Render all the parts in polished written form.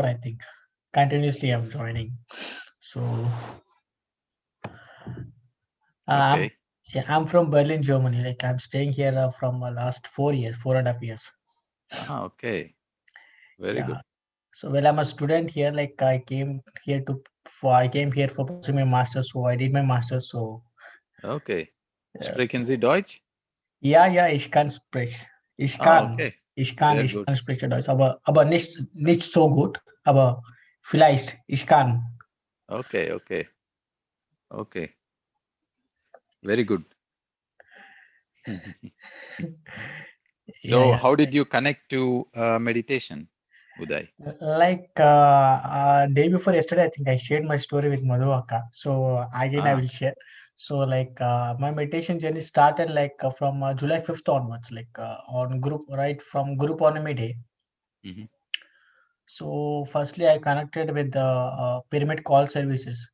I think. Continuously, I'm joining. So I'm Okay. yeah, I'm from Berlin, Germany. Like I'm staying here from last 4 years, 4.5 years. Okay. Very Yeah. good. So well, I'm a student here. Like I came here for pursuing my master's. So I did my master's. So Okay. Sprechen Sie so Deutsch? ja, ich kann sprechen. Ich Ah, kann, okay. ich kann, Sehr ich gut. kann sprechen Deutsch, aber nicht so gut. Aber vielleicht ich kann. Okay, okay, okay. Very good. Yeah, So, yeah. how did you connect to meditation, Uday? Like day before yesterday, I think I shared my story with Madhu Akka. So again, I Ah, will share. So like my meditation journey started like from July 5th onwards, like on group, right from Guru Purnami day. hmm, So firstly, I connected with the pyramid call services.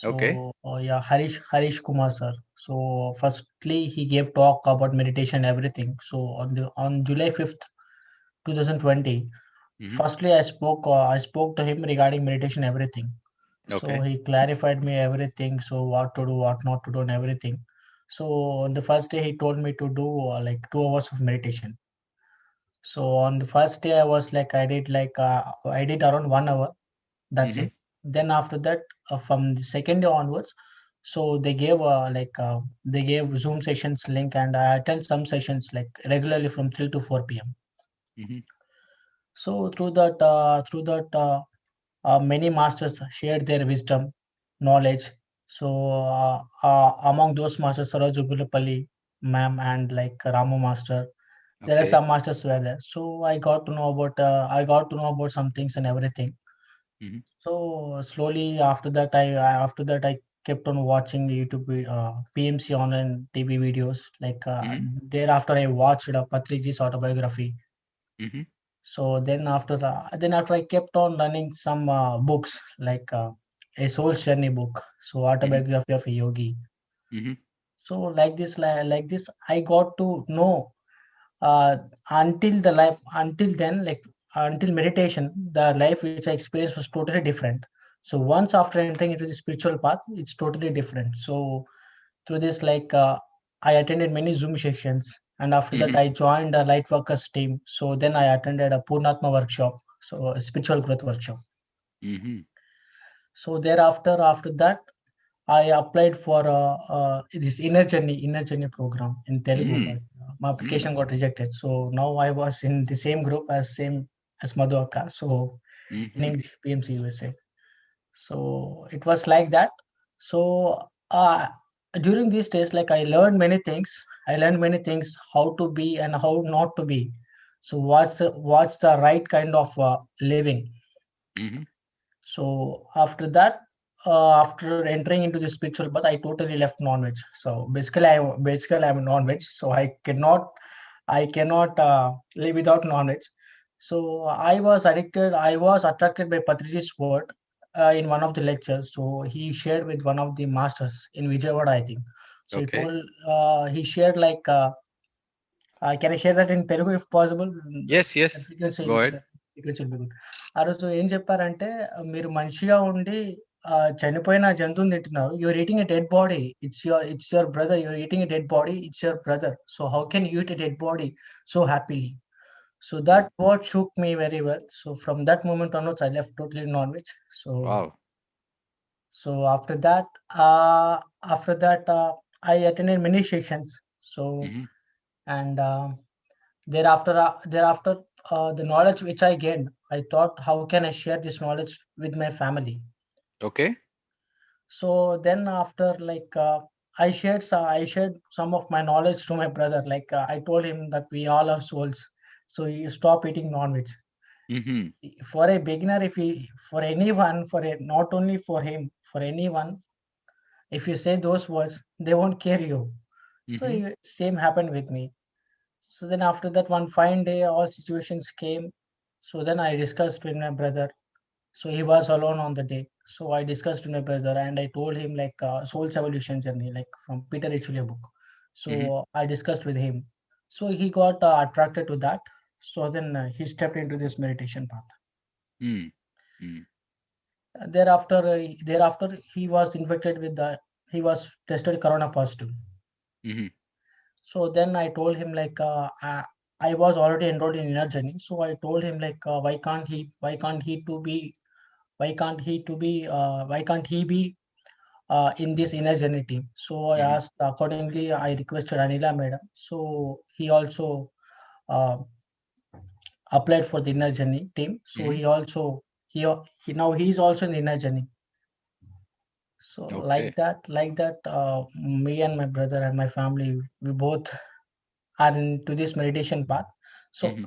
okay. So yeah, Harish Kumar sir. So firstly, he gave talk about meditation, everything. So on July 5th, 2020. Hmm, Firstly, I spoke to him regarding meditation, everything. So okay. he clarified me everything. So what to do, what not to do, and everything. So on the first day, he told me to do like 2 hours of meditation. So on the first day, I did around 1 hour. That's Hmm, it. Then after that, from the second day onwards, so they gave Zoom sessions link, and I attend some sessions like regularly from 3 to 4 p.m. hmm, So through that, many masters shared their wisdom, knowledge. So among those masters, Saroj Gulapalli ma'am and like Ramu master, there are okay. some masters were there. So I got to know about some things and everything. Hmm, So slowly after that I kept on watching PMC online TV videos. Like hmm, thereafter I watched Patriji's autobiography. hmm, So then after I kept on learning some books like a soul journey book, so hmm, autobiography of a yogi. hmm, So like this, I got to know uh, until then, like until meditation, the life which I experienced was totally different. So once after entering into the spiritual path, it's totally different. So through this, I attended many Zoom sessions, and after that, hmm, I joined a light workers team. So then I attended a Purnatma workshop, so a spiritual growth workshop. hmm, So thereafter, after that, I applied for this inner journey program in Telugu, hmm, but my hmm, application got rejected. So now I was in the same group as Madhu Akka, so in hmm, English PMC USA. So it was like that. So during these days, like I learned many things. I learned many things how to be and how not to be. So what's the right kind of living. hmm, So after that, after entering into the spiritual path, I totally left non-veg. So basically I'm non-veg. So I cannot live without non-veg. So I was addicted. I was attracted by Patriji's word in one of the lectures. So he shared with one of the masters in Vijayawada, I think. So okay. he shared can I share that in Telugu if possible? Yes, The yes. frequency will Go be ahead. the frequency will be good. ఆ రోజు ఏం చెప్పారంటే మీరు మనిషిగా ఉండి చనిపోయిన జంతువుని తింటున్నారు. You're eating a dead body. It's your brother. You're eating a dead body. It's your brother. So how can you eat a dead body so happily? So that Hmm. word shook me very well. So from that moment onwards, I left totally non-veg. So Wow. so after that, I attended many sessions. So Hmm, and thereafter, the knowledge which I gained, I thought, how can I share this knowledge with my family? okay. So then after I shared some of my knowledge to my brother. Like I told him that we all are souls, so you stop eating non-veg. Hmm, For a beginner, if he for anyone, not only for him, for anyone, if you say those words, they won't care you. So hmm, same happened with me. So then after that one fine day, all situations came. So then I discussed with my brother. So he was alone on the day. So I discussed with my brother and I told him like Soul's Evolution Journey, like from Peter H. book. hmm, So I discussed with him. So he got attracted to that. So then he stepped into this meditation path. hmm. Thereafter he was infected with the he was tested corona positive. Mm-hmm. So then I told him like I was already enrolled in inner journey. So I told him like why can't he be in this inner journey team. So I Mm-hmm. asked accordingly. I requested Anila madam. So he also uh, applied for the inner journey team. So Mm-hmm. he now he's also in the inner journey. So Okay. like that, me and my brother and my family, we both are into this meditation path. So Mm-hmm.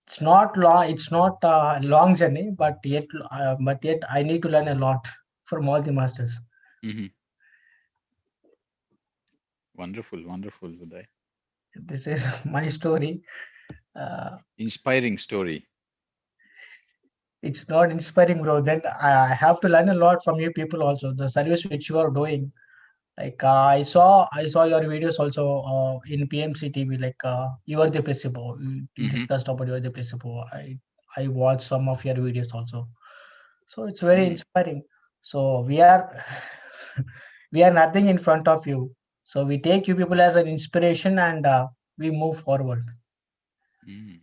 it's not a long journey, but yet I need to learn a lot from all the masters. Mm-hmm. Wonderful, wonderful, Uday. This is my story. Uh, Inspiring story. it's not inspiring, bro. Then I have to learn a lot from you people also. The service which you are doing, like I saw your videos also in PMC TV. Like you are the placebo. You Mm-hmm. discussed about you are the placebo. I watched some of your videos also. So it's very Mm. inspiring. So we are we are nothing in front of you. So we take you people as an inspiration and we move forward. Mm.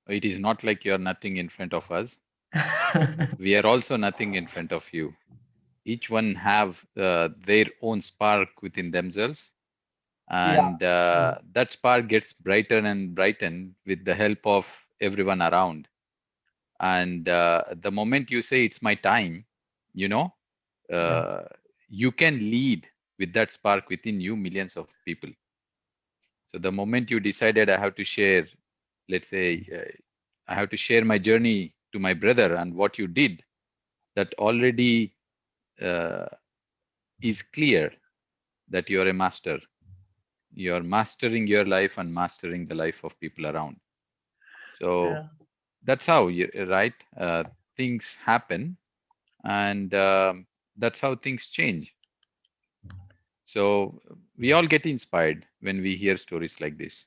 It is not like you are nothing in front of us. We are also nothing in front of you. Each one have their own spark within themselves, Yeah, and true. that spark gets brighter and brightened with the help of everyone around. And the moment you say it's my time, you know, Yeah, uh, you can lead with that spark within you millions of people. So the moment you decided I have to share, let's say, I have to share my journey to my brother and what you did, that already uh, is clear that you are a master. You are mastering your life and mastering the life of people around. So yeah, that's how you right, things happen, and that's how things change. So we all get inspired when we hear stories like this.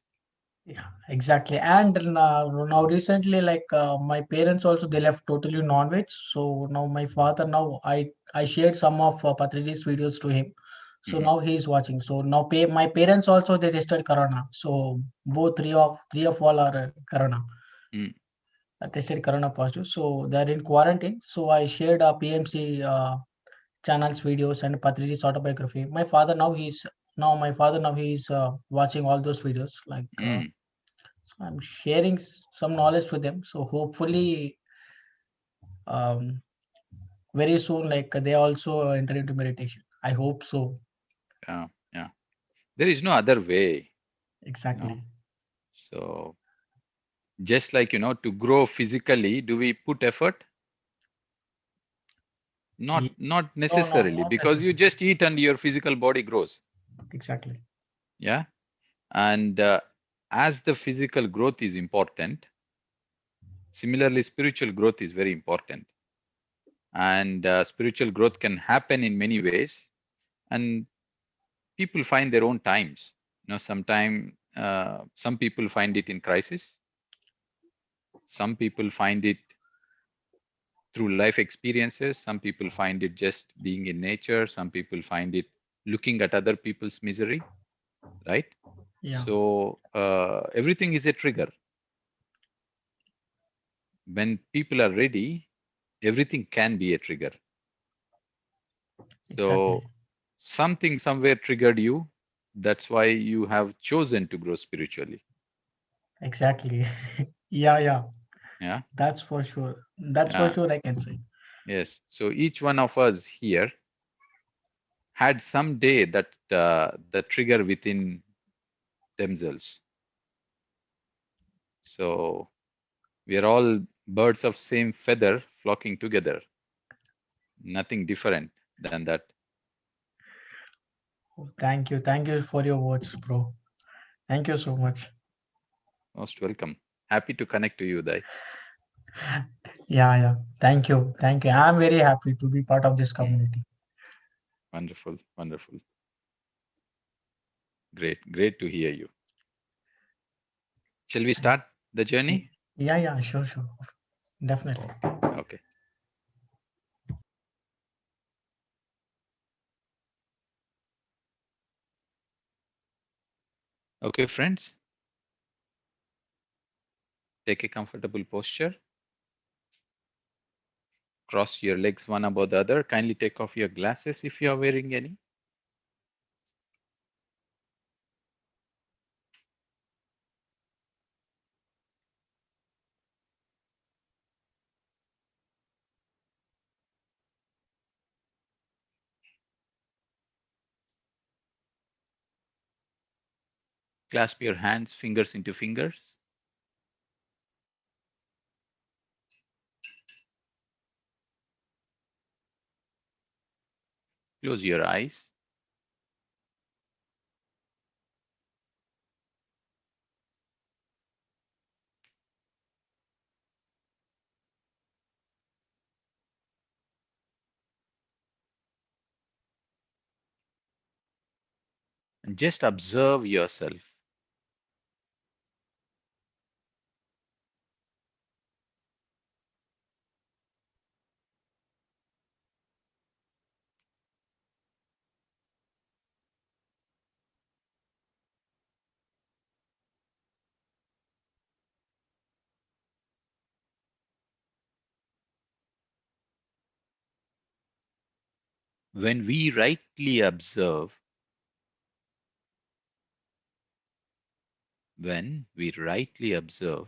yeah, exactly. And now recently, like my parents also they left totally non-veg. So now my father now I shared some of Patriji's videos to him. So Hmm. now he's watching. So now my parents also they tested corona. So both three of all are corona. Mm. Tested corona positive. So they're in quarantine. So I shared PMC channels videos and Patriji's autobiography. My father now he's watching all those videos. Like Mm. so I'm sharing some knowledge to them. So hopefully, um, very soon, like they also enter into meditation. I hope so. Yeah, yeah. There is no other way, you know. Exactly. So just like, to grow physically, do we put effort? Not Ye- not No, no, necessarily, not because you necessary. just eat and your physical body grows. Exactly. Yeah. And as the physical growth is important, similarly spiritual growth is very important. And spiritual growth can happen in many ways, and people find their own times. Sometime some people find it in crisis, some people find it through life experiences, some people find it just being in nature, some people find it looking at other people's misery, right? Yeah. So everything is a trigger. When people are ready, everything can be a trigger. So Exactly. something somewhere triggered you. That's why you have chosen to grow spiritually. Exactly. Yeah. Yeah. Yeah. That's for sure. That's for Yeah. sure. I can say. Yes. So each one of us here had some day that the trigger within themselves. So we are all birds of same feather flocking together. Nothing different than that. Oh, thank you. Thank you for your words, bro. Thank you so much. Most welcome. Happy to connect to you, Dai. Yeah. Yeah. Thank you. Thank you. I'm very happy to be part of this Mm. community. Wonderful. Wonderful. Great. Great to hear you. Shall we Thank start the you. journey? Yeah. Yeah. Sure. Sure. Definitely. Okay. Okay, friends, take a comfortable posture. Cross your legs one above the other. Kindly take off your glasses if you are wearing any. Clasp your hands, fingers into fingers. Close your eyes. And just observe yourself. When we rightly observe, when we rightly observe,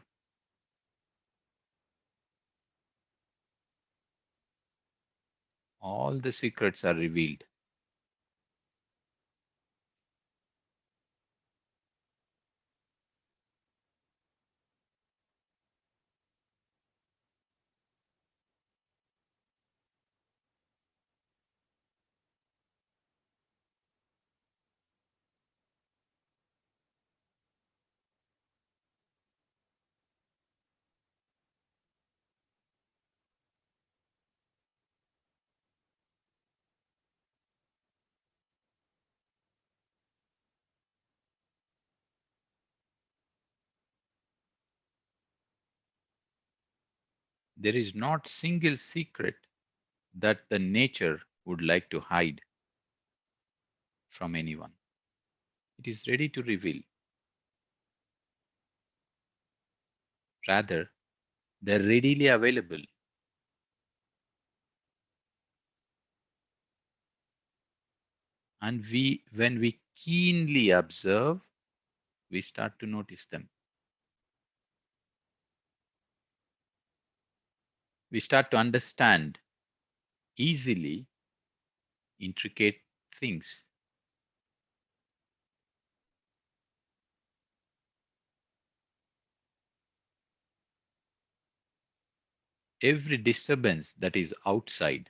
all the secrets are revealed. There is not single secret that the nature would like to hide from anyone. It is ready to reveal. Rather, they're readily available. And when we keenly observe, we start to notice them. We start to understand easily intricate things. Every disturbance that is outside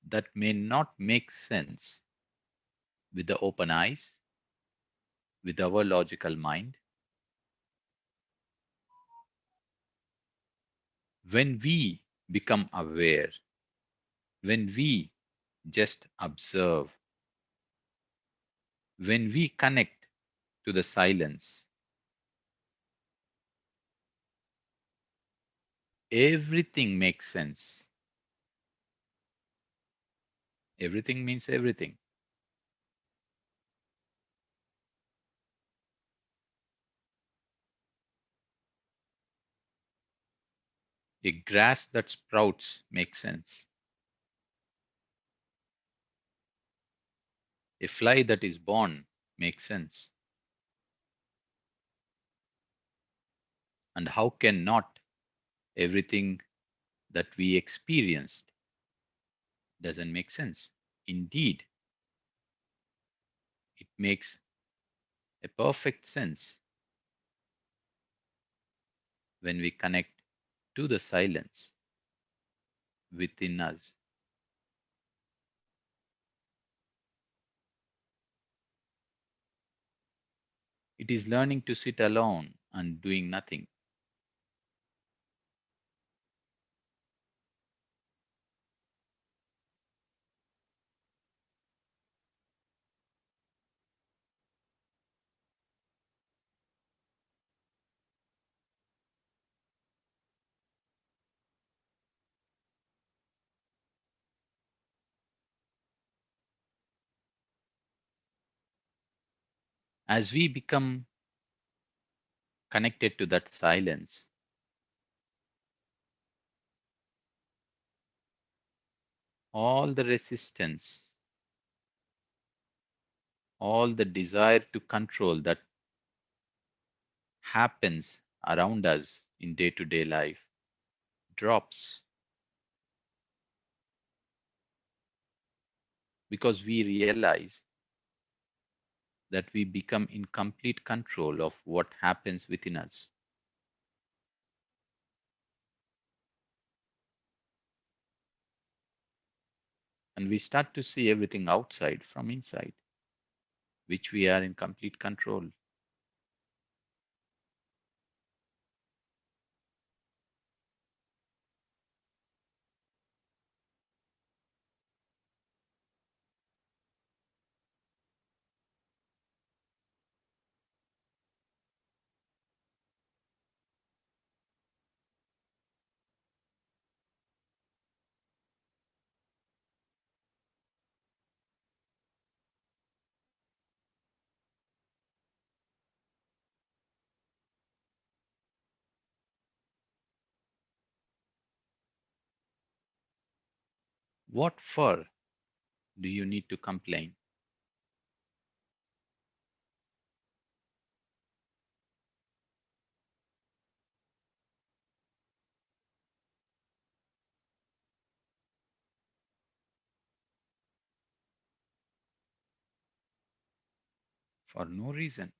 that may not make sense with the open eyes, with our logical mind, when we become aware, when we just observe, when we connect to the silence, everything makes sense. Everything means everything. A grass that sprouts makes sense. A fly that is born makes sense. And how can not everything that we experienced doesn't make sense? Indeed, it makes a perfect sense when we connect to the silence within us. It is learning to sit alone and doing nothing. As we become connected to that silence, all the resistance, all the desire to control that happens around us in day to day life drops because we realize that we become in complete control of what happens within us. And we start to see everything outside from inside, which we are in complete control. What for do you need to complain? For no reason.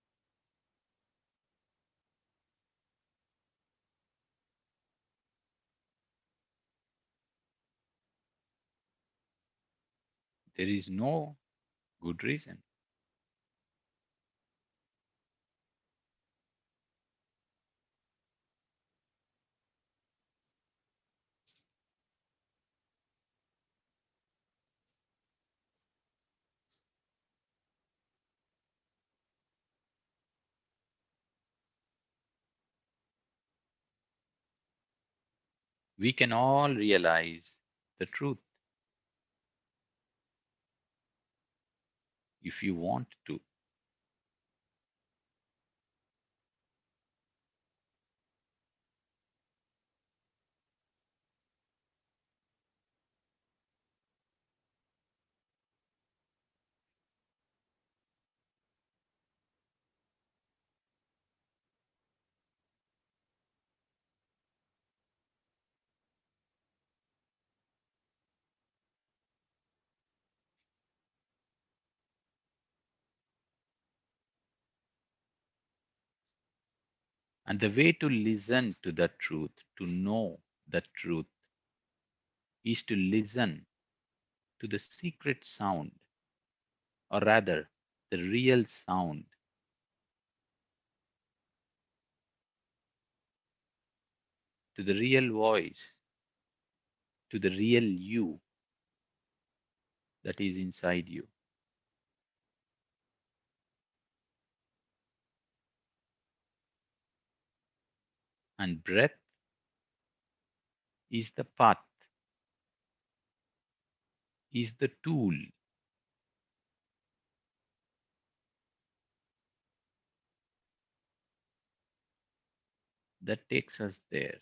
There is no good reason. We can all realize the truth if you want to. And the way to listen to the truth, to know the truth, is to listen to the secret sound, or rather, the real sound, to the real voice, to the real you that is inside you. And breath is the path, is the tool that takes us there.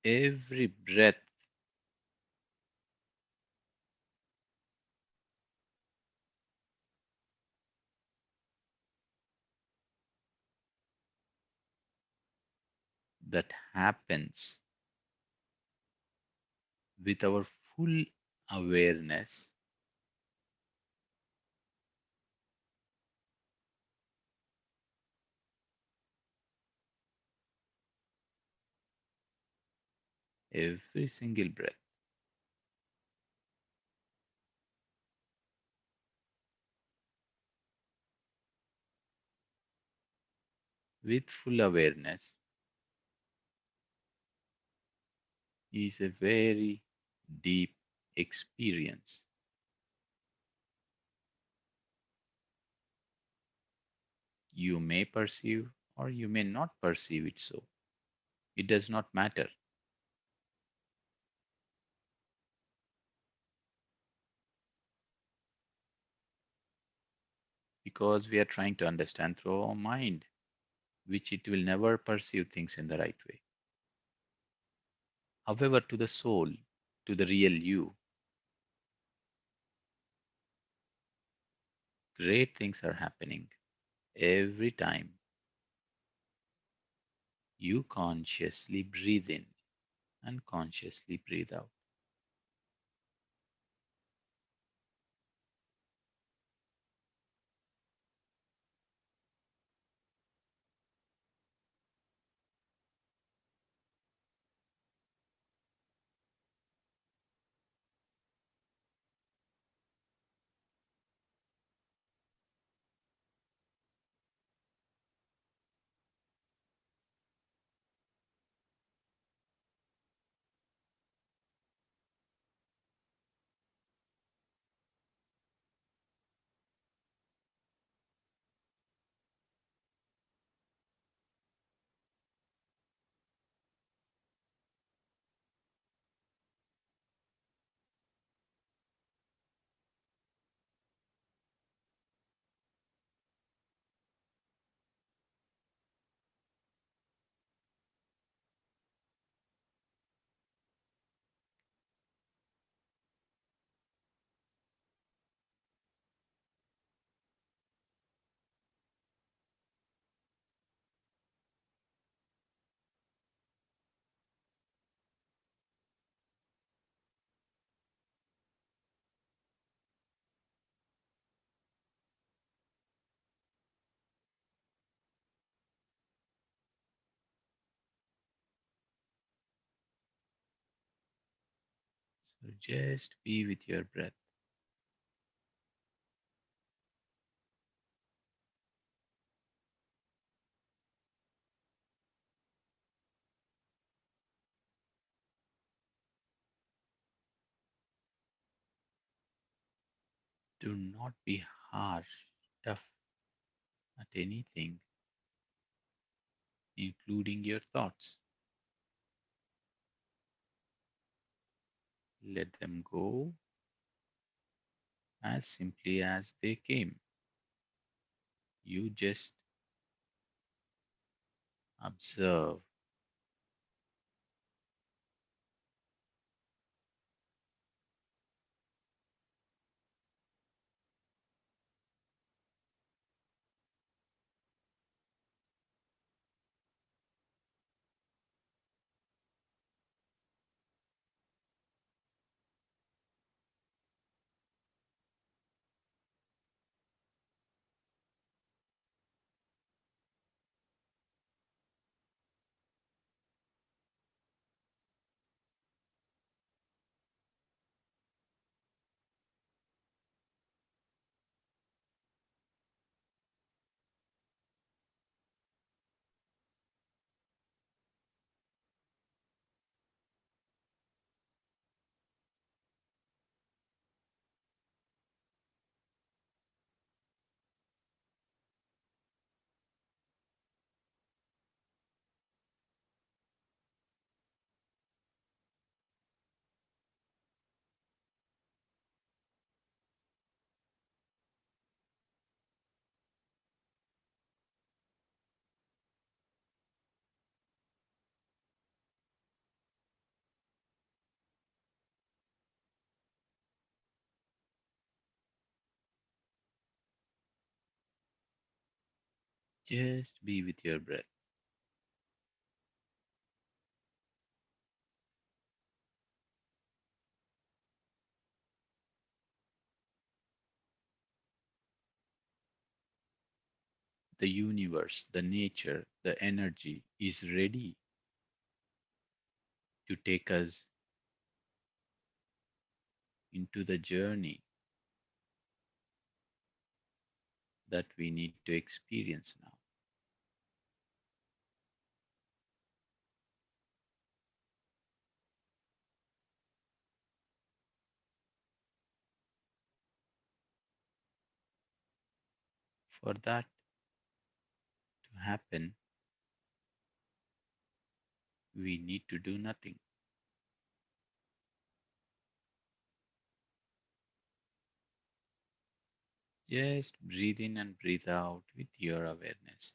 Every breath that happens with our full awareness every single breath with full awareness is a very deep experience. You may perceive or you may not perceive it so, It does not matter because we are trying to understand through our mind, which it will never perceive things in the right way. However, to the soul, to the real you, great things are happening every time you consciously breathe in and consciously breathe out. So just be with your breath. Do not be harsh, tough at anything, including your thoughts. Let them go as simply as they came. You just observe. Just be with your breath. The universe, the nature, the energy is ready to take us into the journey that we need to experience now. For that to happen, we need to do nothing. Just breathe in and breathe out with your awareness.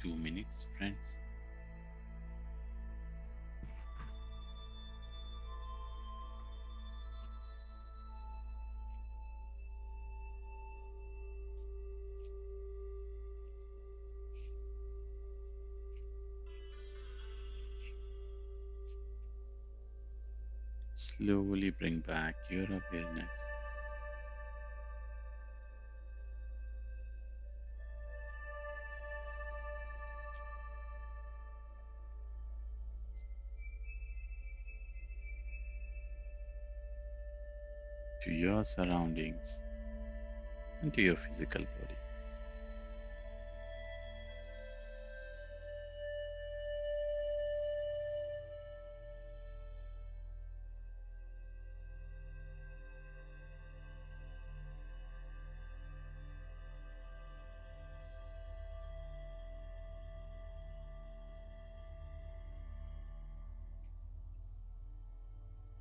2 minutes, friends. Slowly bring back your awareness to your surroundings and to your physical body.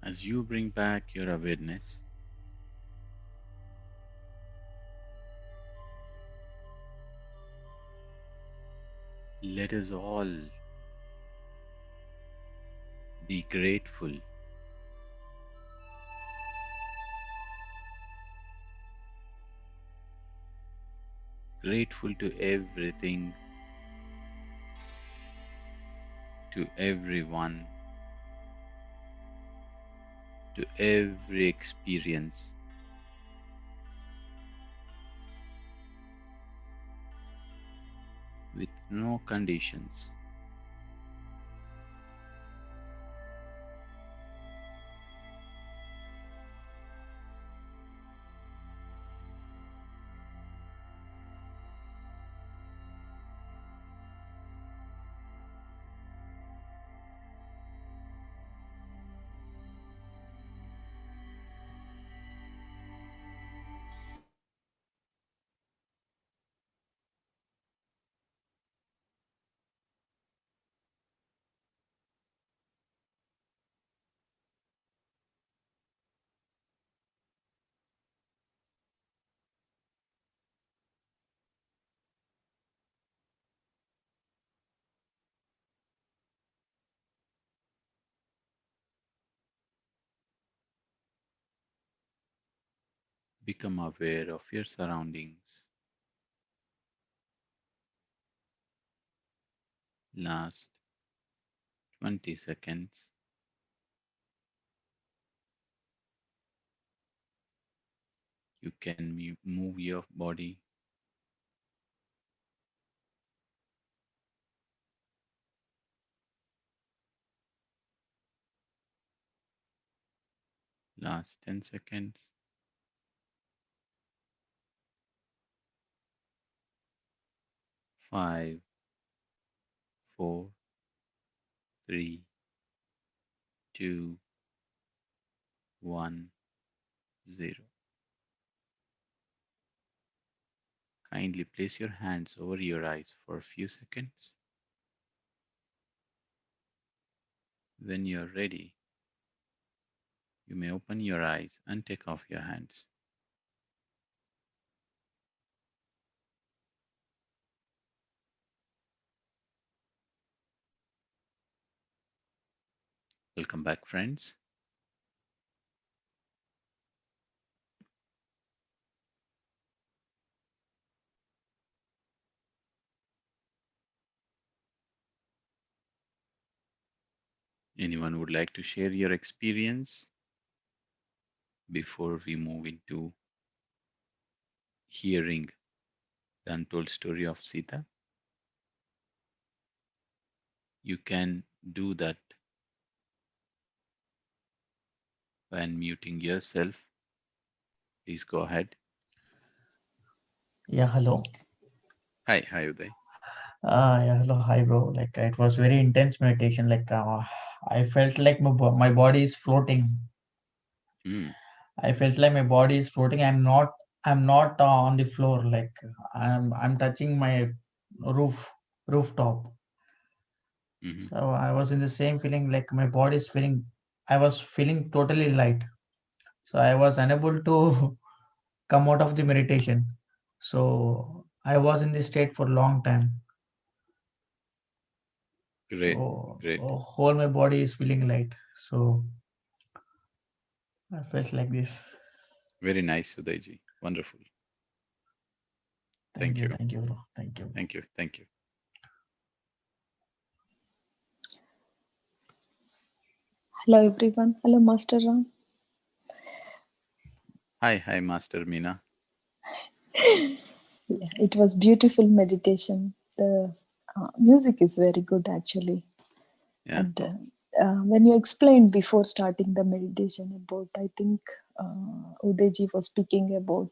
As you bring back your awareness, let us all be grateful to everything, to everyone, to every experience with no conditions. Become aware of your surroundings. Last 20 seconds. You can move your body. Last 10 seconds. 5, 4, 3, 2, 1, 0. Kindly place your hands over your eyes for a few seconds. When you're ready, you may open your eyes and take off your hands. Welcome back, friends. Anyone would like to share your experience before we move into hearing the untold story of Sita? You can do that by unmuting yourself. Please go ahead. Yeah, hello. Hi, Uday. Yeah, hello, hi, bro. Like it was very intense meditation. Like I felt like my body is floating. Mm, I felt like my body is floating. I'm not on the floor. Like I'm touching my rooftop. mhm. So I was in the same feeling. Like my body is feeling. I was feeling totally light. So I was unable to come out of the meditation. So I was in this state for a long time. Great, So great. whole my body is feeling light. So I felt like this. Very nice, Udayji. Wonderful. Thank you. Thank you, bro. Thank you. Thank you. Thank you. Hello everyone. Hello Master Ram. Hi, hi, Master Meena. Yeah, it was beautiful meditation. The music is very good actually. Yeah, And when you explained before starting the meditation about, I think Udayji was speaking about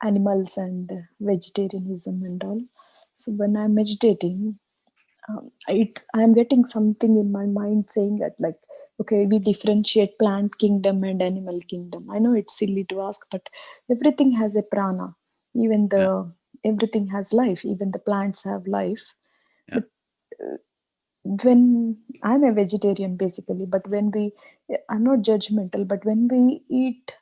animals and vegetarianism and all. So when I'm meditating, I'm getting something in my mind saying that, like, okay, we differentiate plant kingdom and animal kingdom. I know it's silly to ask, but everything has a prana. Even the yeah, everything has life. Even the plants have life. yeah, But when I'm a vegetarian basically, but when we, I'm not judgmental, but when we eat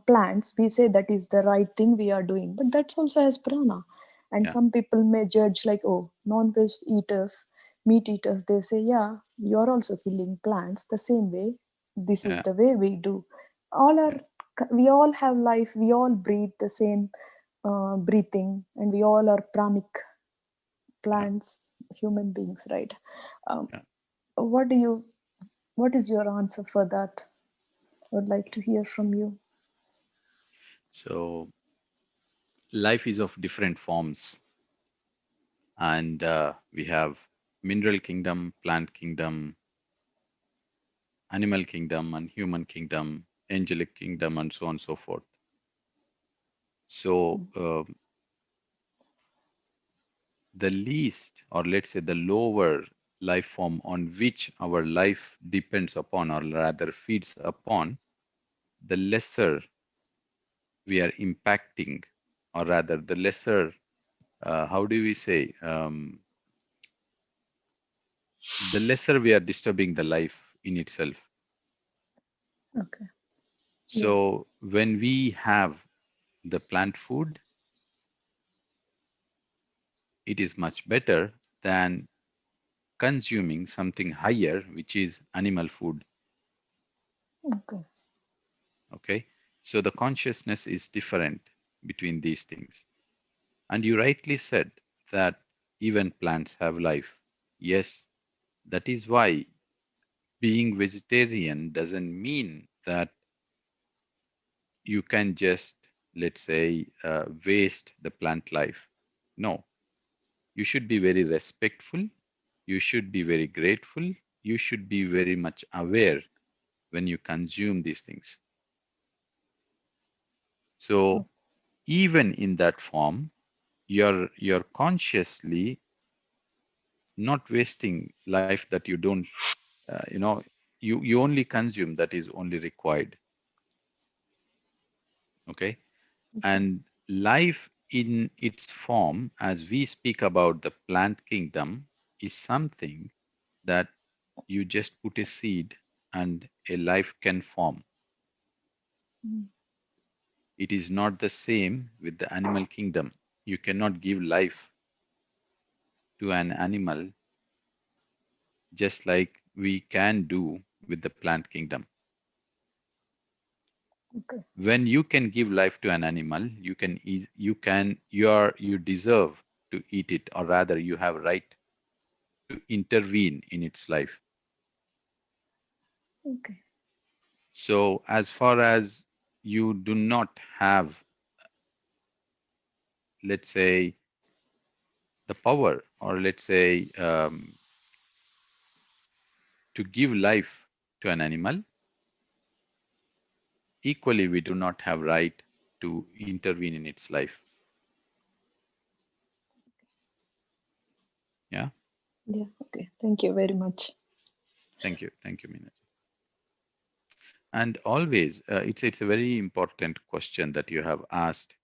plants, we say that is the right thing we are doing, but that's also as prana. And yeah, some people may judge like, oh, non-veg eaters, meat eaters, they say, yeah, you're also killing plants the same way. This is yeah, the way we do. All are, yeah, we all have life, we all breathe the same breathing, and we all are pranic yeah, plants, human beings, right? um, yeah. what do you, what is your answer for that? I would like to hear from you. So life is of different forms, and we have mineral kingdom, plant kingdom, animal kingdom, and human kingdom, angelic kingdom, and so on and so forth. So the least, or let's say the lower life form on which our life depends upon, or rather feeds upon, the lesser we are impacting, or rather the lesser, how do we say, the lesser we are disturbing the life in itself. Okay. Yeah. So when we have the plant food, it is much better than consuming something higher, which is animal food. Okay. Okay. So the consciousness is different between these things. And you rightly said that even plants have life. Yes, that is why being vegetarian doesn't mean that you can just, let's say, waste the plant life. No, you should be very respectful. You should be very grateful. You should be very much aware when you consume these things. Oh, So even in that form, you're consciously not wasting life that you don't, you only consume that is only required. Okay. okay. And life in its form, as we speak about the plant kingdom, is something that you just put a seed and a life can form. Mm, It is not the same with the animal kingdom. You cannot give life to an animal just like we can do with the plant kingdom. okay. When you can give life to an animal, you deserve to eat it, or rather you have right to intervene in its life. Okay. So as far as you do not have, let's say, the power, or let's say, to give life to an animal, equally we do not have right to intervene in its life. Yeah. Yeah. Okay. Thank you very much. Thank you, Meena. And always, it's a very important question that you have asked.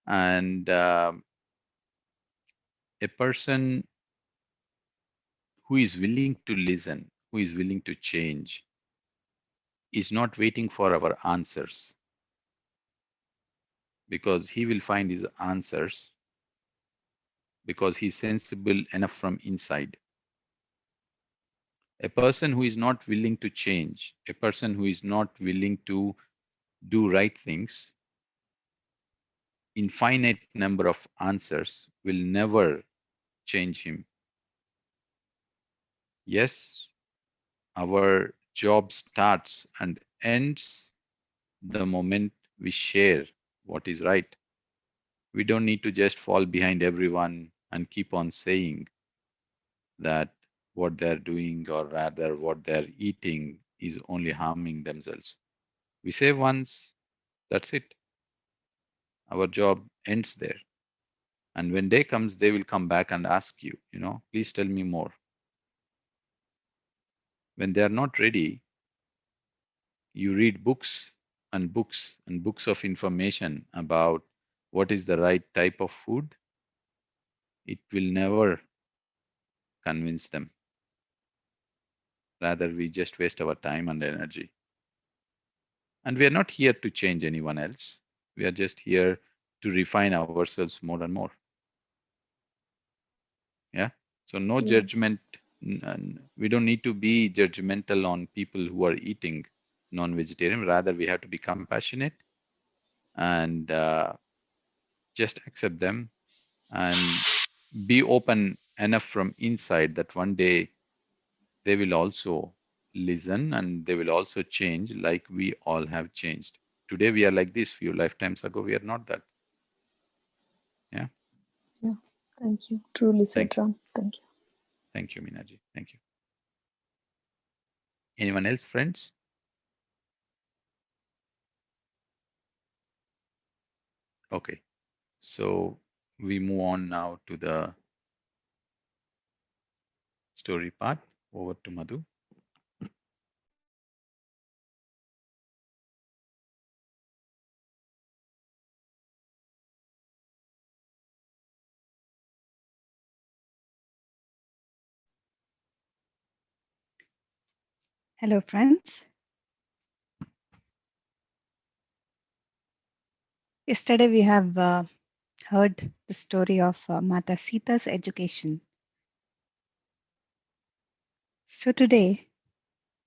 And a person who is willing to listen, who is willing to change, is not waiting for our answers, because he will find his answers because he's sensible enough from inside. A person who is not willing to change, a person who is not willing to do right things, infinite number of answers will never change him. Yes, our job starts and ends the moment we share what is right. We don't need to just fall behind everyone and keep on saying that what they're doing or rather what they're eating is only harming themselves. We say once, that's it. Our job ends there. And when day comes, they will come back and ask you, please tell me more. When they are not ready, you read books and books and books of information about what is the right type of food. It will never convince them. Rather, we just waste our time and energy. And we are not here to change anyone else. We are just here to refine ourselves more and more. Yeah. So no Yeah. judgment. We don't need to be judgmental on people who are eating non-vegetarian. Rather, we have to be compassionate and just accept them and be open enough from inside that one day they will also listen and they will also change like we all have changed. Today we are like this. Few lifetimes ago, we are not that. Yeah. Yeah. Thank you. Truly said, Thank you. Ram. Thank you. Thank you, Minaji. Thank you. Anyone else, friends? Okay. So we move on now to the story part. Over to Madhu. Hello, friends. Yesterday we have heard the story of Mata Sita's education. So today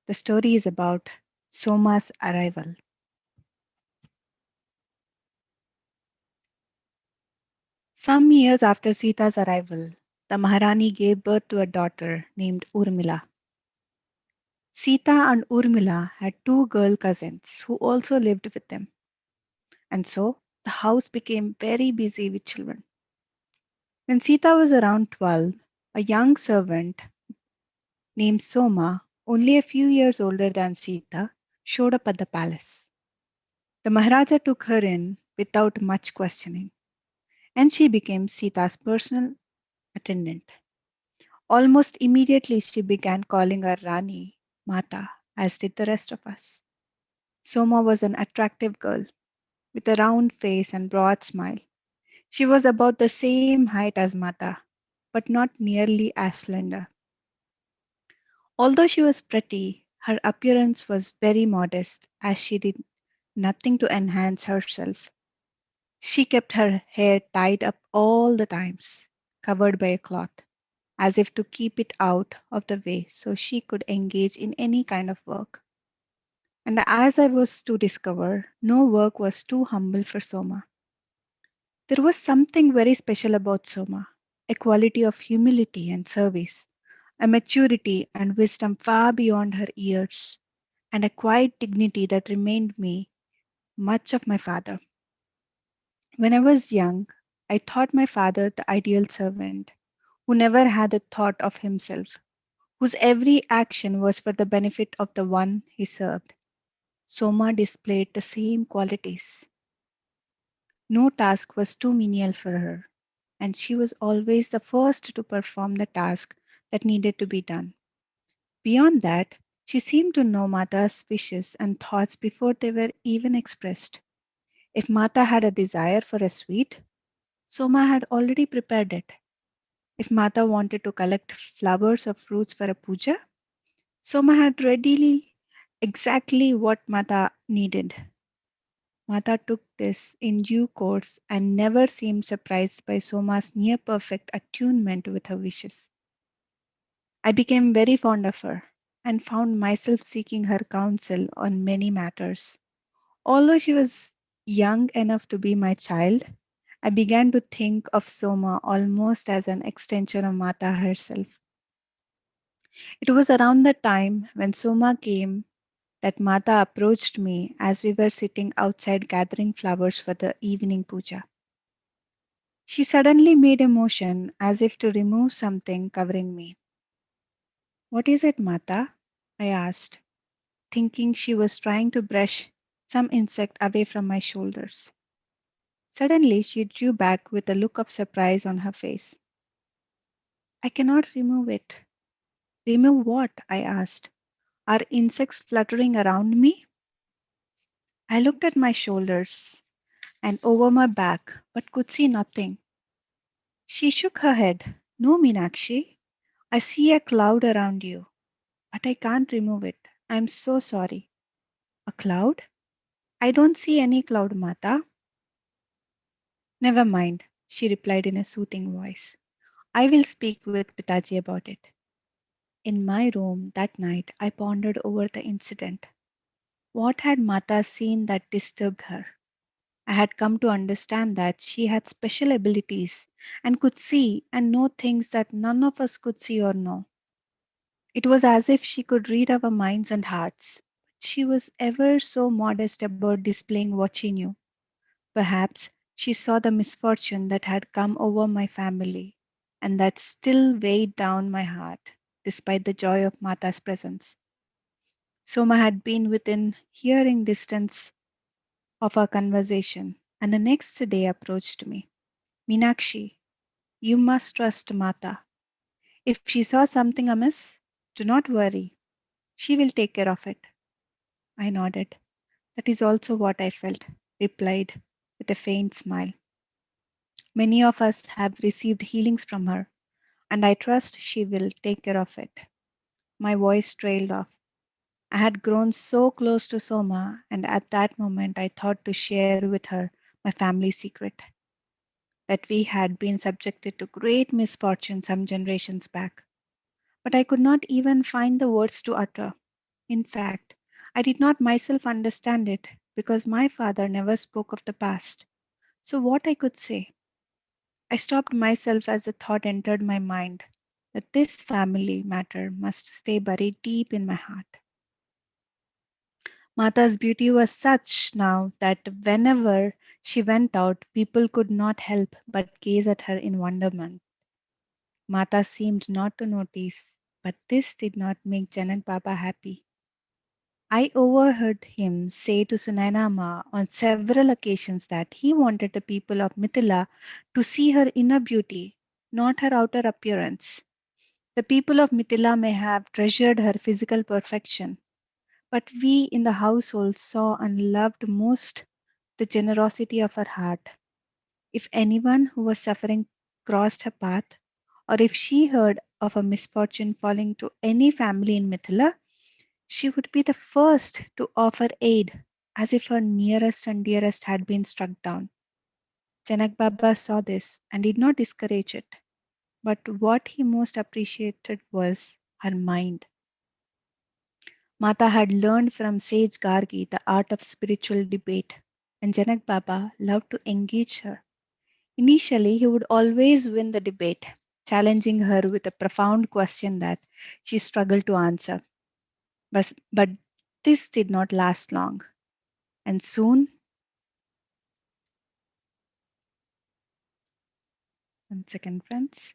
the story is about Soma's arrival. Some years after Sita's arrival, the Maharani gave birth to a daughter named Urmila. Sita and Urmila had two girl cousins who also lived with them. And so the house became very busy with children. When Sita was around 12, a young servant named Soma, only a few years older than Sita, showed up at the palace. The Maharaja took her in without much questioning, and she became Sita's personal attendant. Almost immediately, she began calling her Rani, Mata, as did the rest of us. Soma was an attractive girl with a round face and broad smile. She was about the same height as Mata, but not nearly as slender. Although she was pretty, her appearance was very modest as she did nothing to enhance herself. She kept her hair tied up all the times, covered by a cloth, as if to keep it out of the way so she could engage in any kind of work. And as I was to discover, no work was too humble for Soma. There was something very special about Soma, a quality of humility and service, a maturity and wisdom far beyond her years, and a quiet dignity that reminded me much of my father. When I was young, I thought my father the ideal servant who never had a thought of himself, whose every action was for the benefit of the one he served. Soma displayed the same qualities. No task was too menial for her, and she was always the first to perform the task that needed to be done. Beyond that, she seemed to know Mata's wishes and thoughts before they were even expressed. If Mata had a desire for a sweet, Soma had already prepared it. If Mata wanted to collect flowers or fruits for a puja, Soma had readily exactly what Mata needed. Mata took this in due course and never seemed surprised by Soma's near perfect attunement with her wishes. I became very fond of her. and found myself seeking her counsel on many matters. Although she was young enough to be my child, I began to think of Soma almost as an extension of Mata herself. It was around the time when Soma came that Mata approached me as we were sitting outside gathering flowers for the evening puja. She suddenly made a motion as if to remove something covering me. What is it, Mata? I asked, thinking she was trying to brush some insect away from my shoulders. Suddenly, she drew back with a look of surprise on her face. I cannot remove it. Remove what? I asked. Are insects fluttering around me? I looked at my shoulders and over my back, but could see nothing. She shook her head. No, Meenakshi. I see a cloud around you, but I can't remove it. I'm so sorry. A cloud? I don't see any cloud, Mata. Never mind, she replied in a soothing voice. I will speak with Pitaji about it. In my room that night, I pondered over the incident. What had Mata seen that disturbed her? I had come to understand that she had special abilities and could see and know things that none of us could see or know. It was as if she could read our minds and hearts. She was ever so modest about displaying what she knew. Perhaps she saw the misfortune that had come over my family and that still weighed down my heart, despite the joy of Mata's presence. Soma had been within hearing distance of our conversation, and the next day approached me. Meenakshi, you must trust Mata. If she saw something amiss, do not worry. She will take care of it. I nodded. That is also what I felt, replied with a faint smile. Many of us have received healings from her, and I trust she will take care of it. My voice trailed off. I had grown so close to Soma, and at that moment I thought to share with her my family secret that we had been subjected to great misfortune some generations back. But I could not even find the words to utter. In fact, I did not myself understand it because my father never spoke of the past. So, what I could say? I stopped myself as a thought entered my mind that this family matter must stay buried deep in my heart. Mata's beauty was such now that whenever she went out, people could not help but gaze at her in wonderment. Mata seemed not to notice, but this did not make Janak Baba happy. I overheard him say to Sunainama on several occasions that he wanted the people of Mithila to see her inner beauty, not her outer appearance. The people of Mithila may have treasured her physical perfection, but we in the household saw and loved most the generosity of her heart. If anyone who was suffering crossed her path, or if she heard of a misfortune falling to any family in Mithila, she would be the first to offer aid, as if her nearest and dearest had been struck down. Janak Baba saw this and did not discourage it, but what he most appreciated was her mind. Mata had learned from sage Gargi the art of spiritual debate, and Janak Baba loved to engage her. Initially, he would always win the debate, challenging her with a profound question that she struggled to answer. But this did not last long, and soon, one second, friends,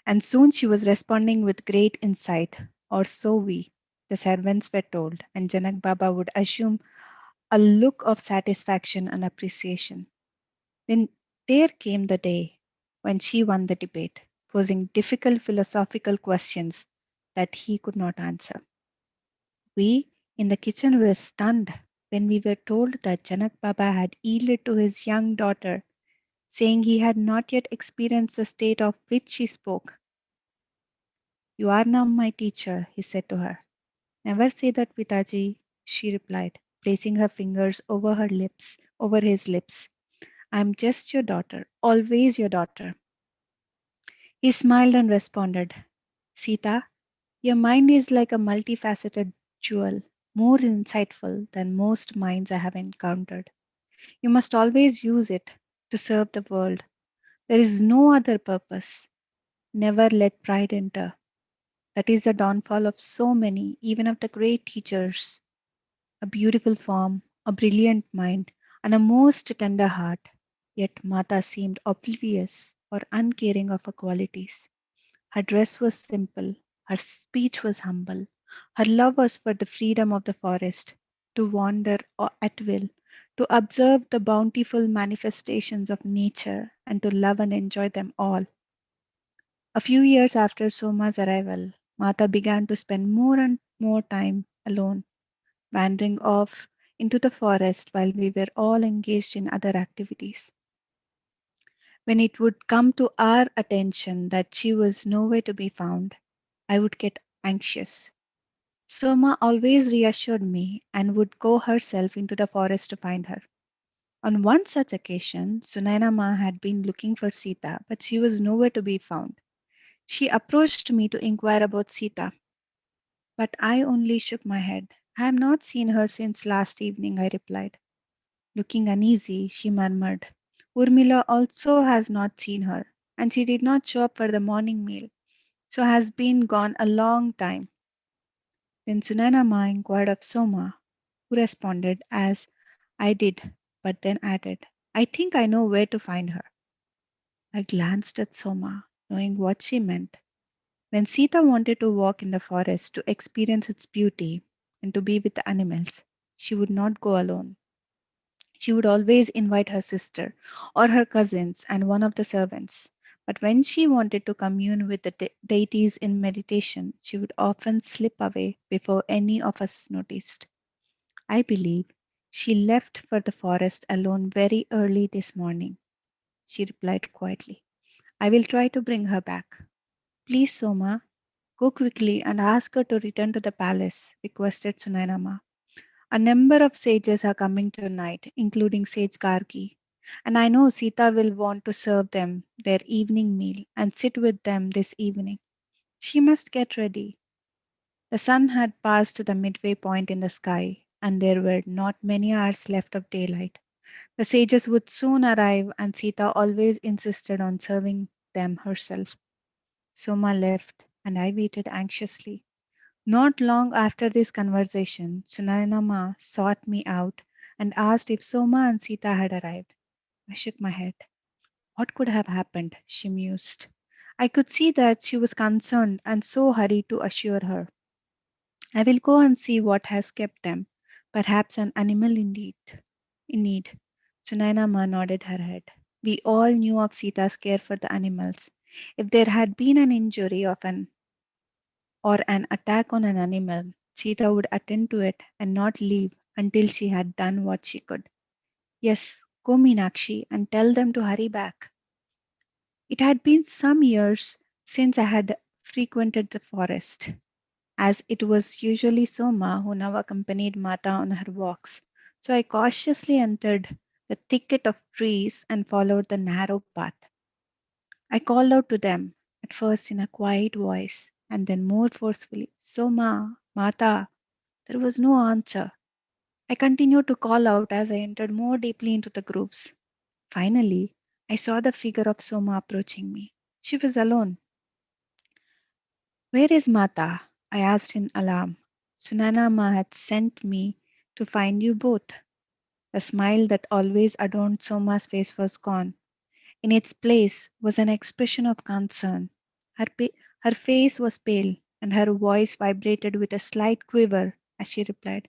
and soon she was responding with great insight, or so we, the servants, were told, and Janak Baba would assume a look of satisfaction and appreciation. Then there came the day when she won the debate, posing difficult philosophical questions that he could not answer. We in the kitchen were stunned when we were told that Janak Baba had yielded to his young daughter, saying he had not yet experienced the state of which she spoke. You are now my teacher, he said to her. Never say that, Pitaji, she replied, placing her fingers over his lips. I am just your daughter, always your daughter. He smiled and responded, Sita, Your mind is like a multifaceted jewel, more insightful than most minds I have encountered. You must always use it to serve the world. There is no other purpose. Never let pride enter. That is the downfall of so many, even of the great teachers. A beautiful form, a brilliant mind, and a most tender heart. Yet Mata seemed oblivious or uncaring of her qualities. Her dress was simple, her speech was humble, her love was for the freedom of the forest, to wander at will, to observe the bountiful manifestations of nature, and to love and enjoy them all. A few years after Soma's arrival, Mata began to spend more and more time alone, wandering off into the forest while we were all engaged in other activities. When it would come to our attention that she was nowhere to be found, I would get anxious. Soma always reassured me and would go herself into the forest to find her. On one such occasion, Sunaina Ma had been looking for Sita, but she was nowhere to be found. She approached me to inquire about Sita, but I only shook my head. I have not seen her since last evening, I replied. Looking uneasy, she murmured, Urmila also has not seen her, and she did not show up for the morning meal, so has been gone a long time. Then Sunanama inquired of Soma, who responded as I did, but then added, I think I know where to find her. I glanced at Soma, knowing what she meant. When Sita wanted to walk in the forest to experience its beauty and to be with the animals, she would not go alone. She would always invite her sister or her cousins and one of the servants. But when she wanted to commune with the deities in meditation, she would often slip away before any of us noticed. I believe she left for the forest alone very early this morning, she replied quietly. I will try to bring her back. Please, Soma, go quickly and ask her to return to the palace, requested Sunainama. A number of sages are coming tonight, including Sage Gargi, and I know Sita will want to serve them their evening meal and sit with them this evening. She must get ready. The sun had passed the midway point in the sky, and there were not many hours left of daylight. The sages would soon arrive, and Sita always insisted on serving them herself. Soma left, and I waited anxiously. Not long after this conversation, Sunainama sought me out and asked if Soma and Sita had arrived. I shook my head. What could have happened? She mused. I could see that she was concerned and so hurried to assure her. I will go and see what has kept them. Perhaps an animal indeed. In need. Sunainama nodded her head. We all knew of Sita's care for the animals. If there had been an injury of an or an attack on an animal, Sita would attend to it and not leave until she had done what she could. Yes, go Meenakshi and tell them to hurry back. It had been some years since I had frequented the forest, as it was usually Soma who now accompanied Mata on her walks. So I cautiously entered the thicket of trees and followed the narrow path. I called out to them, at first in a quiet voice, and then more forcefully, Soma, Mata. There was no answer. I continued to call out as I entered more deeply into the groups. Finally, I saw the figure of Soma approaching me. She was alone. Where is Mata? I asked in alarm. Sunana Ma had sent me to find you both. The smile that always adorned Soma's face was gone. In its place was an expression of concern. Her face was pale, and her voice vibrated with a slight quiver as she replied,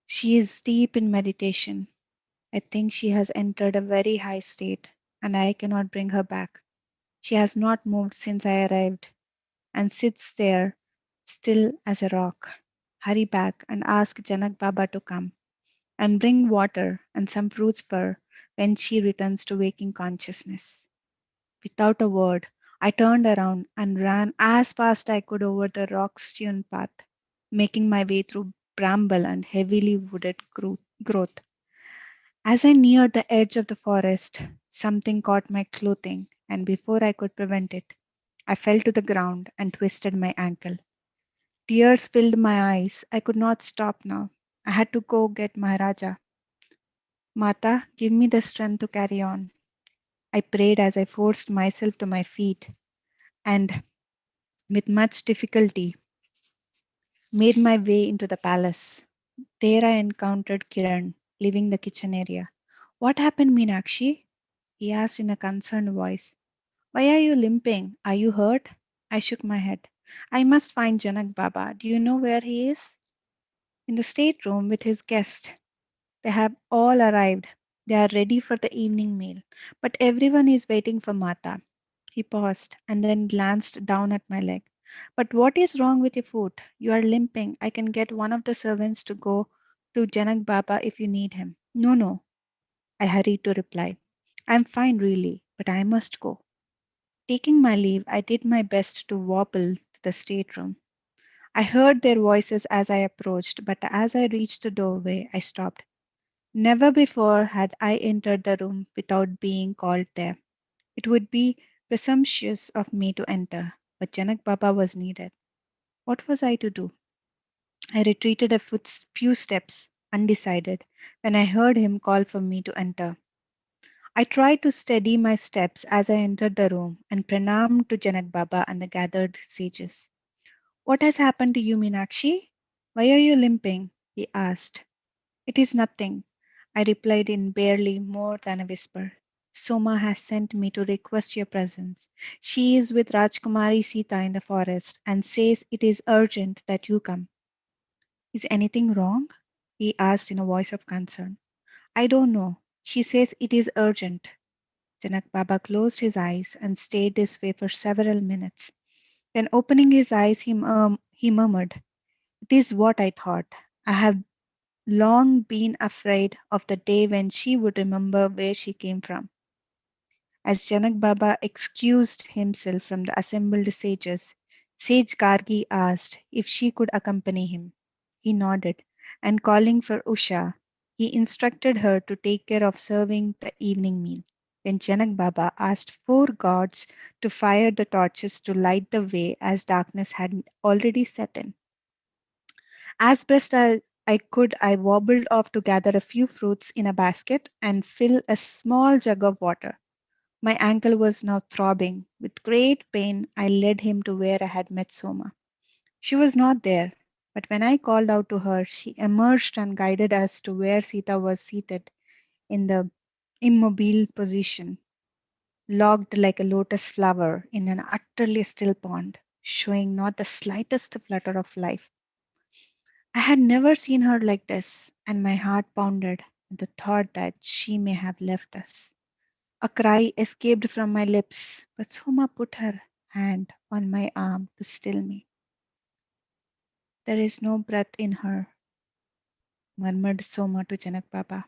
She is deep in meditation. I think she has entered a very high state, and I cannot bring her back. She has not moved since I arrived, and sits there, still as a rock. Hurry back and ask Janak Baba to come, and bring water and some fruits for her when she returns to waking consciousness. Without a word, I turned around and ran as fast I could over the rock-strewn path, making my way through bramble and heavily wooded growth. As I neared the edge of the forest, something caught my clothing, and before I could prevent it, I fell to the ground and twisted my ankle. Tears filled my eyes. I could not stop now. I had to go get Maharaja. Mata, give me the strength to carry on. I prayed as I forced myself to my feet and, with much difficulty, made my way into the palace. There I encountered Kiran, leaving the kitchen area. What happened, Meenakshi? He asked in a concerned voice. Why are you limping? Are you hurt? I shook my head. I must find Janak Baba. Do you know where he is? In the stateroom with his guest. They have all arrived. They are ready for the evening meal. But everyone is waiting for Mata. He paused and then glanced down at my leg. But what is wrong with your foot? You are limping. I can get one of the servants to go to Janak Baba if you need him. No, no, I hurried to reply. I am fine, really, but I must go. Taking my leave, I did my best to wobble to the stateroom. I heard their voices as I approached, but as I reached the doorway, I stopped. Never before had I entered the room without being called there. It would be presumptuous of me to enter, but Janak Baba was needed. What was I to do? I retreated a few steps, undecided, when I heard him call for me to enter. I tried to steady my steps as I entered the room and pranamed to Janak Baba and the gathered sages. What has happened to you, Meenakshi? Why are you limping? He asked. It is nothing, I replied in barely more than a whisper. Soma has sent me to request your presence. She is with Rajkumari Sita in the forest and says it is urgent that you come. Is anything wrong? He asked in a voice of concern. I don't know. She says it is urgent. Janak Baba closed his eyes and stayed this way for several minutes. Then, opening his eyes, he murmured, It is what I thought. I have long been afraid of the day when she would remember where she came from. As Janak Baba excused himself from the assembled sages, Sage Gargi asked if she could accompany him. He nodded, and calling for Usha, he instructed her to take care of serving the evening meal. Then Janak Baba asked four gods to fire the torches to light the way as darkness had already set in. As best as I could, I wobbled off to gather a few fruits in a basket and fill a small jug of water. My ankle was now throbbing. With great pain, I led him to where I had met Soma. She was not there, but when I called out to her, she emerged and guided us to where Sita was seated in the immobile position, locked like a lotus flower in an utterly still pond, showing not the slightest flutter of life. I had never seen her like this, and my heart pounded at the thought that she may have left us. A cry escaped from my lips, but Soma put her hand on my arm to still me. There is no breath in her, murmured Soma to Janak Baba.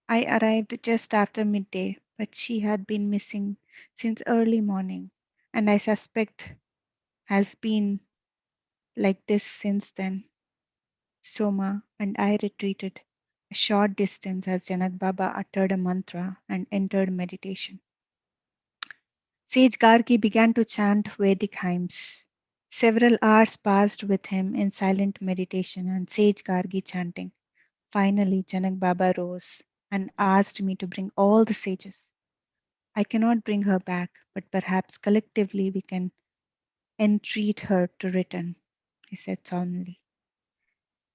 I arrived just after midday, but she had been missing since early morning, and I suspect has been like this since then. Soma and I retreated a short distance as Janak Baba uttered a mantra and entered meditation. Sage Gargi began to chant Vedic hymns. Several hours passed with him in silent meditation and Sage Gargi chanting. Finally, Janak Baba rose and asked me to bring all the sages. I cannot bring her back, but perhaps collectively we can entreat her to return, he said solemnly.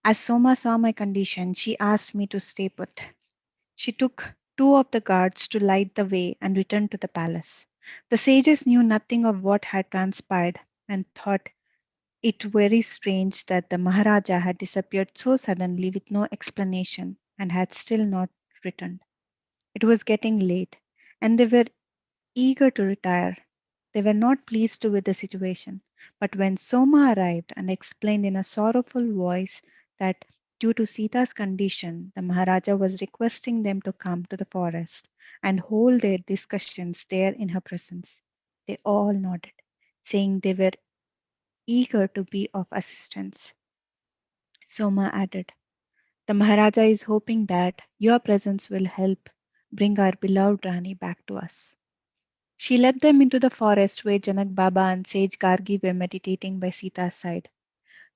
As Soma saw my condition, she asked me to stay put. She took two of the guards to light the way and returned to the palace. The sages knew nothing of what had transpired and thought it very strange that the Maharaja had disappeared so suddenly with no explanation and had still not returned. It was getting late, and they were eager to retire. They were not pleased with the situation. But when Soma arrived and explained in a sorrowful voice that due to Sita's condition, the Maharaja was requesting them to come to the forest and hold their discussions there in her presence, they all nodded, saying they were eager to be of assistance. Soma added, The Maharaja is hoping that your presence will help bring our beloved Rani back to us. She led them into the forest where Janak Baba and Sage Gargi were meditating by Sita's side.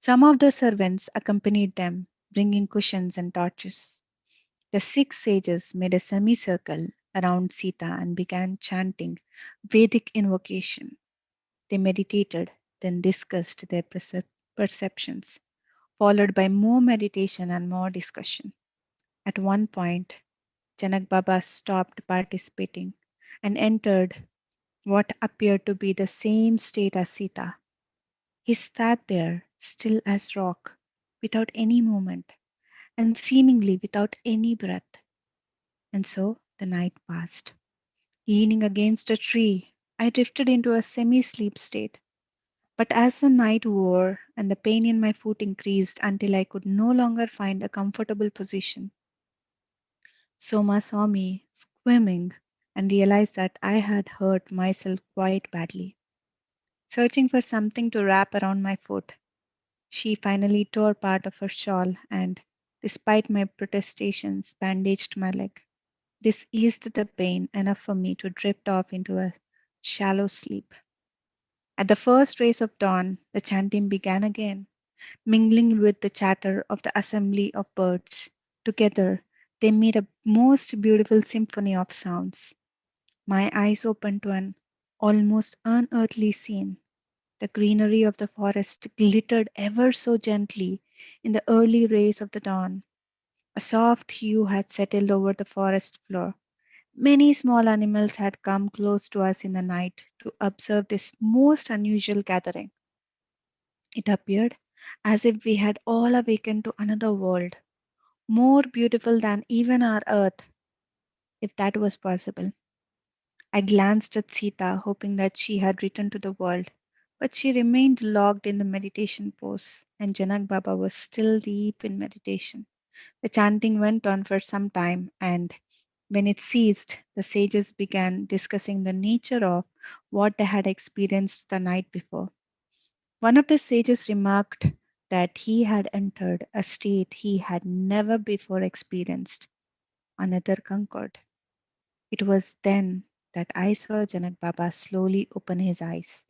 Some of the servants accompanied them, bringing cushions and torches. The six sages made a semicircle around Sita and began chanting Vedic invocation. They meditated, then discussed their perceptions, followed by more meditation and more discussion. At one point, Janak Baba stopped participating and entered what appeared to be the same state as Sita. He sat there, still as rock, without any movement, and seemingly without any breath. And so the night passed. Leaning against a tree, I drifted into a semi sleep state. But as the night wore and the pain in my foot increased until I could no longer find a comfortable position, Soma saw me squirming and realized that I had hurt myself quite badly. Searching for something to wrap around my foot, she finally tore part of her shawl and, despite my protestations, bandaged my leg. This eased the pain enough for me to drift off into a shallow sleep. At the first rays of dawn, the chanting began again, mingling with the chatter of the assembly of birds. Together, they made a most beautiful symphony of sounds. My eyes opened to an almost unearthly scene. The greenery of the forest glittered ever so gently in the early rays of the dawn. A soft hue had settled over the forest floor. Many small animals had come close to us in the night to observe this most unusual gathering. It appeared as if we had all awakened to another world, more beautiful than even our earth, if that was possible. I glanced at Sita, hoping that she had returned to the world, but she remained locked in the meditation pose, and Janak Baba was still deep in meditation. The chanting went on for some time, and when it ceased, the sages began discussing the nature of what they had experienced the night before. One of the sages remarked that he had entered a state he had never before experienced. Another concurred. It was then that I saw Janak Baba slowly open his eyes.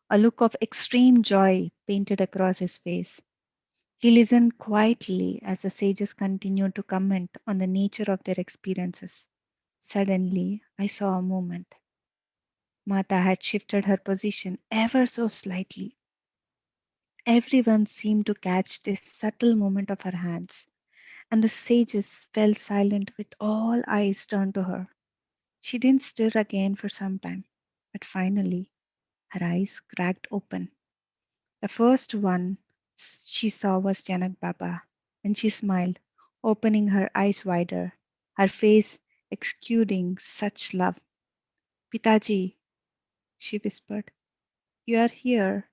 A look of extreme joy painted across his face. He listened quietly as the sages continued to comment on the nature of their experiences. Suddenly, I saw a movement. Mata had shifted her position ever so slightly. Everyone seemed to catch this subtle movement of her hands, and the sages fell silent with all eyes turned to her. She didn't stir again for some time, but finally her eyes cracked open. The first one she saw was Janak Baba, and she smiled, opening her eyes wider, her face exuding such love. Pitaji, she whispered, you are here.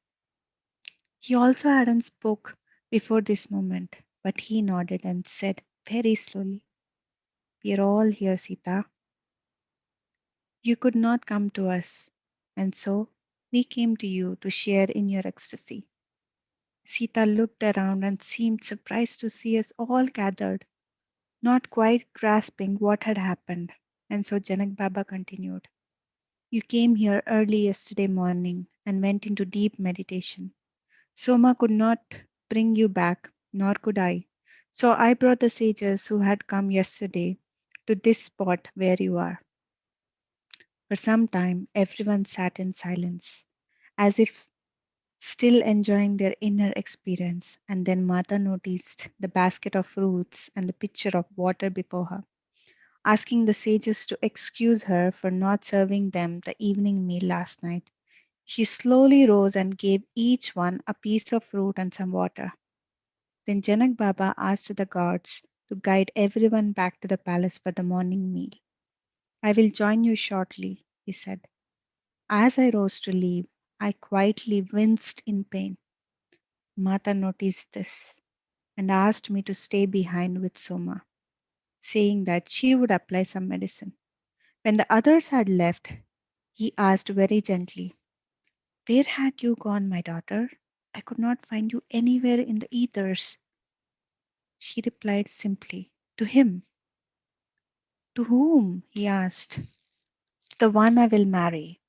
He also hadn't spoke before this moment, but he nodded and said very slowly, we are all here, Sita. You could not come to us, and so we came to you to share in your ecstasy. Sita looked around and seemed surprised to see us all gathered, not quite grasping what had happened. And so Janak Baba continued, you came here early yesterday morning and went into deep meditation. Soma could not bring you back, nor could I. So I brought the sages who had come yesterday to this spot where you are. For some time, everyone sat in silence, as if still enjoying their inner experience. And then Mata noticed the basket of fruits and the pitcher of water before her, asking the sages to excuse her for not serving them the evening meal last night. She slowly rose and gave each one a piece of fruit and some water. Then Janak Baba asked the guards to guide everyone back to the palace for the morning meal. I will join you shortly, he said. As I rose to leave, I quietly winced in pain. Mata noticed this and asked me to stay behind with Soma, saying that she would apply some medicine. When the others had left, he asked very gently, where had you gone, my daughter? I could not find you anywhere in the ethers. She replied simply, to him. To whom? He asked. The one I will marry.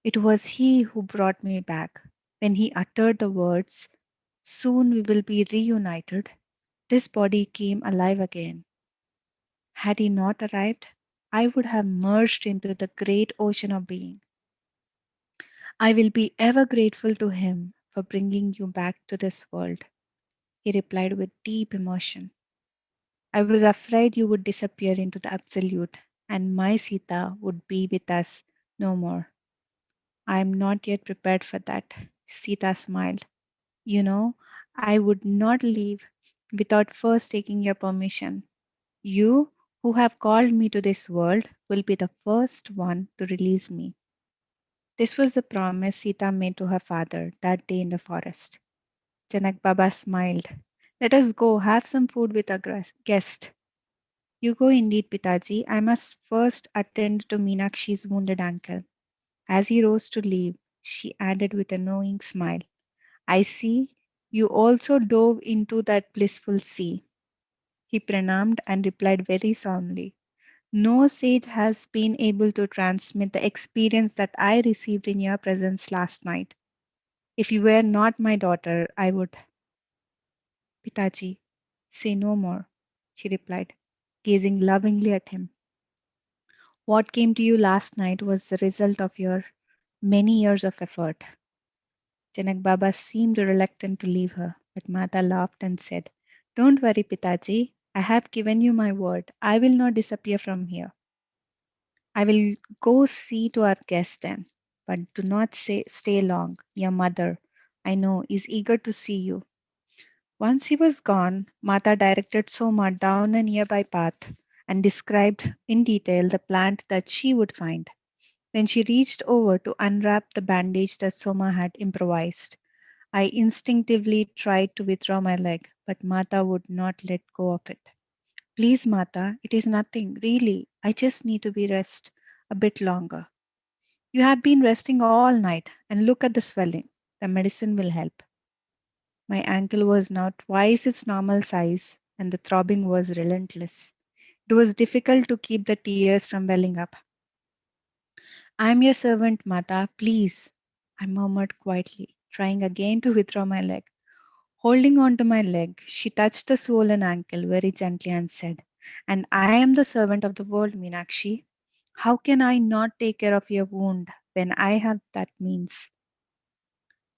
It was he who brought me back. When he uttered the words, Soon we will be reunited. This body came alive again. Had he not arrived, I would have merged into the great ocean of being. I will be ever grateful to him for bringing you back to this world, he replied with deep emotion. I was afraid you would disappear into the absolute, and my Sita would be with us no more. I am not yet prepared for that. Sita smiled. You know, I would not leave without first taking your permission. You, who have called me to this world, will be the first one to release me. This was the promise Sita made to her father that day in the forest. Janak Baba smiled. Let us go have some food with our guest. You go indeed, Pitaji. I must first attend to Meenakshi's wounded ankle. As he rose to leave, she added with a knowing smile, I see you also dove into that blissful sea. He pranamed and replied very solemnly, no sage has been able to transmit the experience that I received in your presence last night. If you were not my daughter, I would. Pitaji, say no more, she replied, gazing lovingly at him. What came to you last night was the result of your many years of effort. Janak Baba seemed reluctant to leave her, but Mata laughed and said, don't worry, Pitaji. I have given you my word. I will not disappear from here. I will go see to our guest then, but do not stay long. Your mother, I know, is eager to see you. Once he was gone, Mata directed Soma down a nearby path and described in detail the plant that she would find. Then she reached over to unwrap the bandage that Soma had improvised. I instinctively tried to withdraw my leg, but Mata would not let go of it. Please, Mata, it is nothing, really. I just need to be rest a bit longer. You have been resting all night, and look at the swelling. The medicine will help. My ankle was now twice its normal size, and the throbbing was relentless. It was difficult to keep the tears from welling up. I am your servant, Mata, please, I murmured quietly, trying again to withdraw my leg. Holding on to my leg, she touched the swollen ankle very gently and said, and I am the servant of the world, Meenakshi. How can I not take care of your wound when I have that means?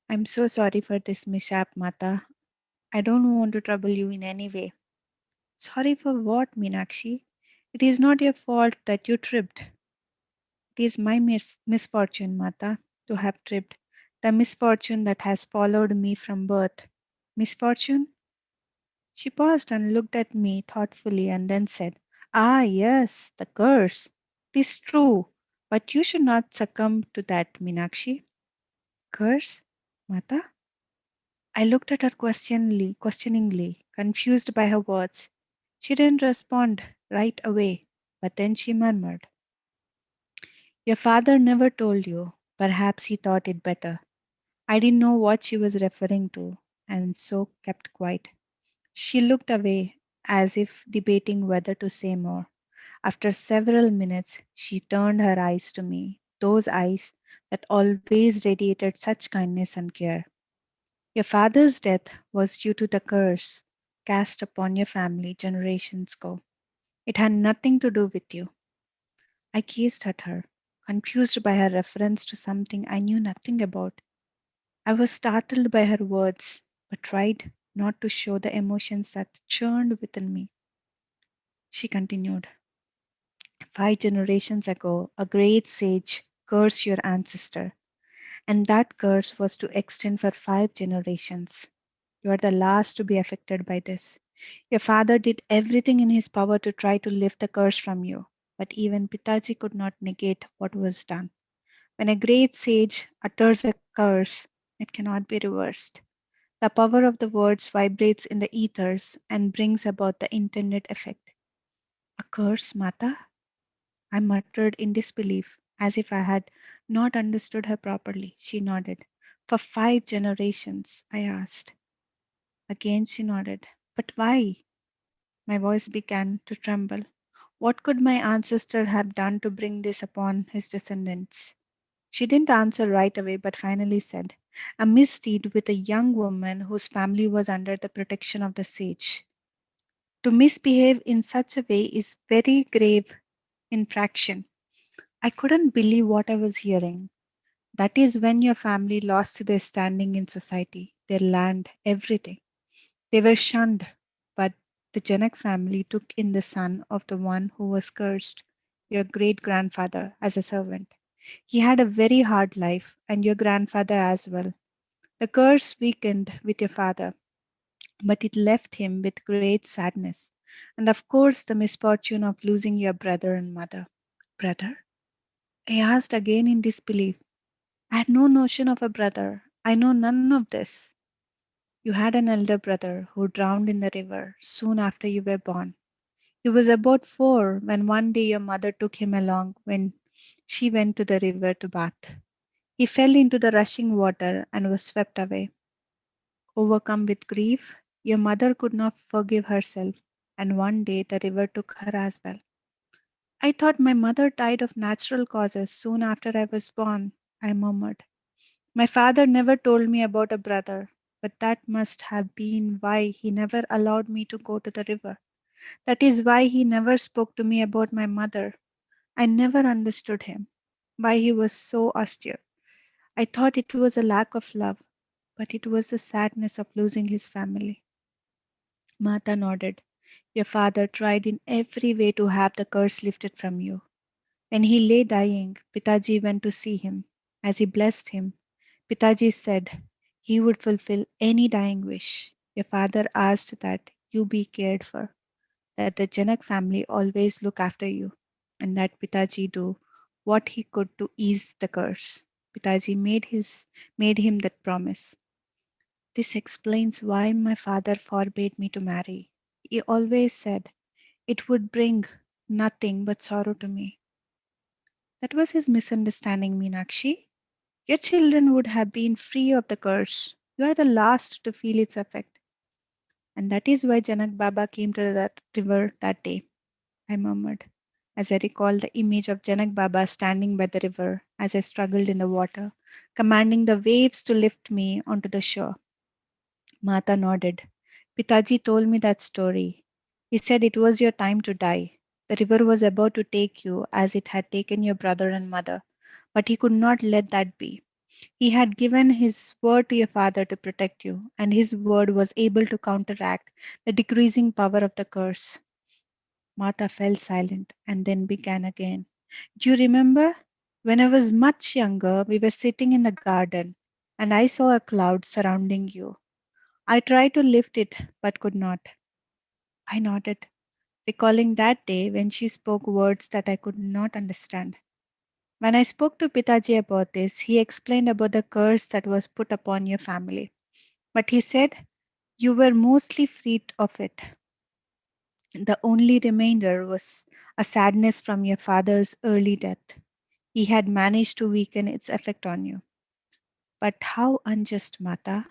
I'm so sorry for this mishap, Mata. I don't want to trouble you in any way. Sorry for what, Meenakshi? It is not your fault that you tripped. It is my misfortune, Mata, to have tripped. The misfortune that has followed me from birth. Misfortune? She paused and looked at me thoughtfully and then said, ah, yes, the curse. It is true, but you should not succumb to that, Meenakshi. Curse? Mata? I looked at her questioningly, confused by her words. She didn't respond right away, but then she murmured, your father never told you. Perhaps he thought it better. I didn't know what she was referring to, and so kept quiet. She looked away, as if debating whether to say more. After several minutes, she turned her eyes to me, those eyes that always radiated such kindness and care. Your father's death was due to the curse cast upon your family generations ago. It had nothing to do with you. I gazed at her, confused by her reference to something I knew nothing about. I was startled by her words, but tried not to show the emotions that churned within me. She continued, 5 generations ago, a great sage cursed your ancestor, and that curse was to extend for 5 generations. You are the last to be affected by this. Your father did everything in his power to try to lift the curse from you, but even Pitaji could not negate what was done. When a great sage utters a curse, it cannot be reversed. The power of the words vibrates in the ethers and brings about the intended effect. A curse, Mata? I muttered in disbelief, as if I had not understood her properly. She nodded. For 5 generations, I asked. Again she nodded. But why? My voice began to tremble. What could my ancestor have done to bring this upon his descendants? She didn't answer right away, but finally said, a misdeed with a young woman whose family was under the protection of the sage. To misbehave in such a way is very grave infraction. I couldn't believe what I was hearing. That is when your family lost their standing in society, their land, everything. They were shunned, but the Janak family took in the son of the one who was cursed, your great grandfather, as a servant. He had a very hard life, and your grandfather as well. The curse weakened with your father, but it left him with great sadness, and of course, the misfortune of losing your brother and mother. Brother? I asked again in disbelief. I had no notion of a brother. I know none of this. You had an elder brother who drowned in the river soon after you were born. He was about 4 when one day your mother took him along when she went to the river to bath. He fell into the rushing water and was swept away. Overcome with grief, your mother could not forgive herself, and one day the river took her as well. I thought my mother died of natural causes soon after I was born, I murmured. My father never told me about a brother, but that must have been why he never allowed me to go to the river. That is why he never spoke to me about my mother. I never understood him, why he was so austere. I thought it was a lack of love, but it was the sadness of losing his family. Mata nodded. Your father tried in every way to have the curse lifted from you. When he lay dying, Pitaji went to see him. As he blessed him, Pitaji said he would fulfill any dying wish. Your father asked that you be cared for, that the Janak family always look after you, and that Pitaji do what he could to ease the curse. Pitaji made him that promise. This explains why my father forbade me to marry. He always said it would bring nothing but sorrow to me. That was his misunderstanding, Meenakshi. Your children would have been free of the curse. You are the last to feel its effect. And that is why Janak Baba came to that river that day, I murmured, as I recalled the image of Janak Baba standing by the river as I struggled in the water, commanding the waves to lift me onto the shore. Mata nodded. Pitaji told me that story. He said it was your time to die. The river was about to take you as it had taken your brother and mother, but he could not let that be. He had given his word to your father to protect you, and his word was able to counteract the decreasing power of the curse. Mata fell silent and then began again. Do you remember? When I was much younger, we were sitting in the garden, and I saw a cloud surrounding you. I tried to lift it, but could not. I nodded, recalling that day when she spoke words that I could not understand. When I spoke to Pitaji about this, he explained about the curse that was put upon your family. But he said you were mostly freed of it. The only remainder was a sadness from your father's early death. He had managed to weaken its effect on you. But how unjust, Mata,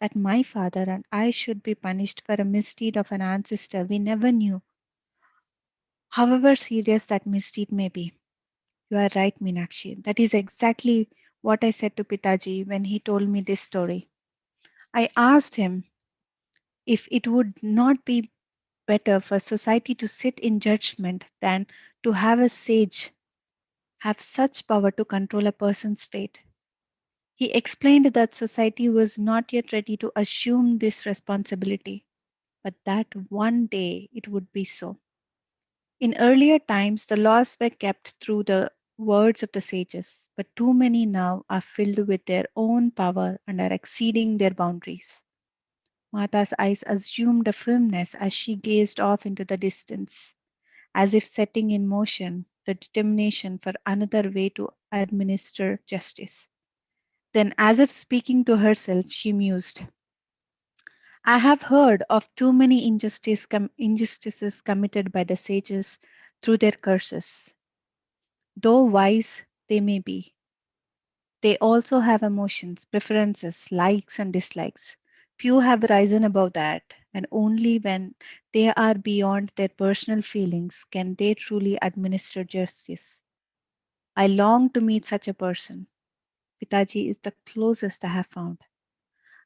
that my father and I should be punished for a misdeed of an ancestor we never knew, however serious that misdeed may be. You are right, Meenakshi. That is exactly what I said to Pitaji when he told me this story. I asked him if it would not be better for society to sit in judgment than to have a sage have such power to control a person's fate. He explained that society was not yet ready to assume this responsibility, but that one day it would be so. In earlier times, the laws were kept through the words of the sages, but too many now are filled with their own power and are exceeding their boundaries. Mata's eyes assumed a firmness as she gazed off into the distance, as if setting in motion the determination for another way to administer justice. Then, as if speaking to herself, she mused, I have heard of too many injustices committed by the sages through their curses. Though wise they may be, they also have emotions, preferences, likes, and dislikes. Few have risen above that, and only when they are beyond their personal feelings can they truly administer justice. I long to meet such a person. Pitaji is the closest I have found.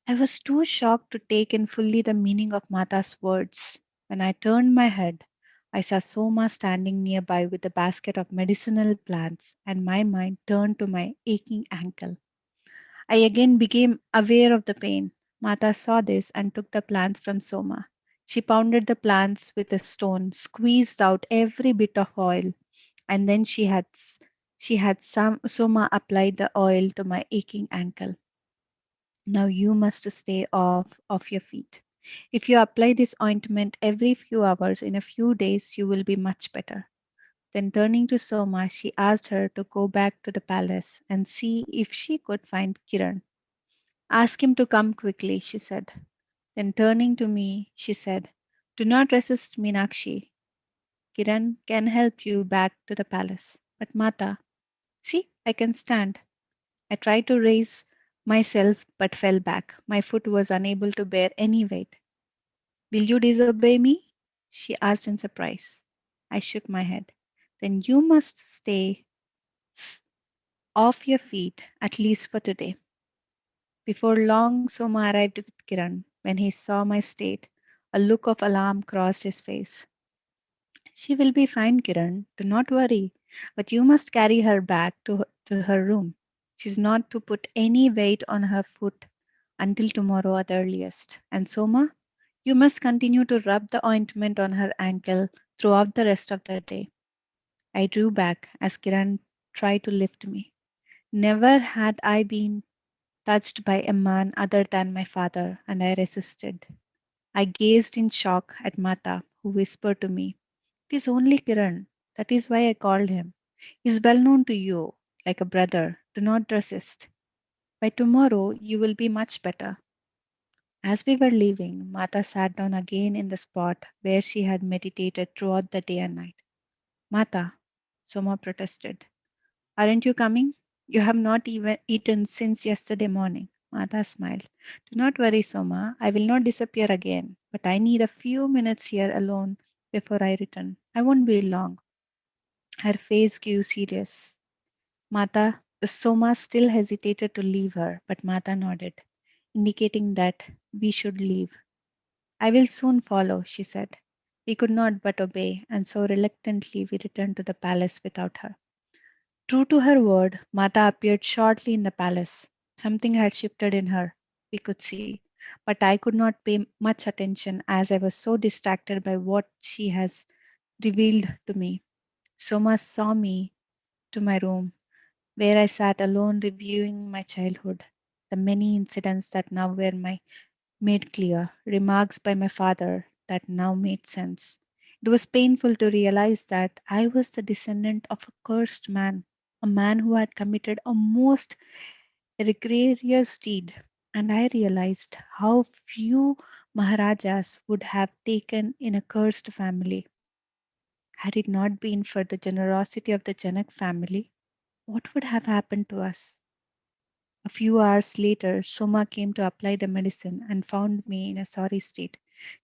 I was too shocked to take in fully the meaning of Mata's words. When I turned my head, I saw Soma standing nearby with a basket of medicinal plants, and my mind turned to my aching ankle. I again became aware of the pain. Mata saw this and took the plants from Soma. She pounded the plants with a stone, squeezed out every bit of oil, and then she had some Soma apply the oil to my aching ankle. Now you must stay off of your feet. If you apply this ointment every few hours, in a few days you will be much better. Then turning to Soma, she asked her to go back to the palace and see if she could find Kiran. Ask him to come quickly, she said. Then turning to me, she said, do not resist, Meenakshi. Kiran can help you back to the palace. But Mata, see, I can stand. I tried to raise myself but fell back. My foot was unable to bear any weight. Will you disobey me? She asked in surprise. I shook my head. Then you must stay s- off your feet, at least for today. Before long, Soma arrived with Kiran. When he saw my state, a look of alarm crossed his face. She will be fine, Kiran. Do not worry. But you must carry her back to her room. She's not to put any weight on her foot until tomorrow at the earliest. And Soma, you must continue to rub the ointment on her ankle throughout the rest of the day. I drew back as Kiran tried to lift me. Never had I been touched by a man other than my father, and I resisted. I gazed in shock at Mata, who whispered to me, it is only Kiran. That is why I called him. He is well known to you, like a brother. Do not resist. By tomorrow, you will be much better. As we were leaving, Mata sat down again in the spot where she had meditated throughout the day and night. Mata, Soma protested, aren't you coming? You have not even eaten since yesterday morning. Mata smiled. Do not worry, Soma. I will not disappear again, but I need a few minutes here alone before I return. I won't be long. Her face grew serious. Mata, Soma still hesitated to leave her, but Mata nodded, indicating that we should leave. I will soon follow, she said. We could not but obey, and so reluctantly we returned to the palace without her. True to her word, Mata appeared shortly in the palace. Something had shifted in her, we could see, but I could not pay much attention as I was so distracted by what she has revealed to me. Soma saw me to my room, where I sat alone reviewing my childhood, the many incidents that now were made clear, remarks by my father that now made sense. It was painful to realize that I was the descendant of a cursed man, a man who had committed a most egregious deed. And I realized how few Maharajas would have taken in a cursed family. Had it not been for the generosity of the Janak family, what would have happened to us? A few hours later, Soma came to apply the medicine and found me in a sorry state.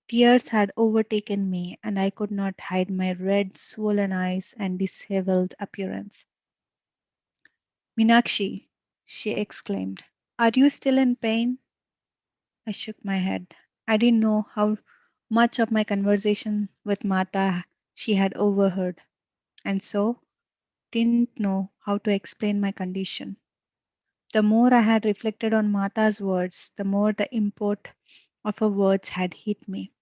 Tears had overtaken me, and I could not hide my red, swollen eyes and disheveled appearance. Meenakshi, she exclaimed, are you still in pain? I shook my head. I didn't know how much of my conversation with Mata she had overheard, and so didn't know how to explain my condition. The more I had reflected on Mata's words, the more the import of her words had hit me.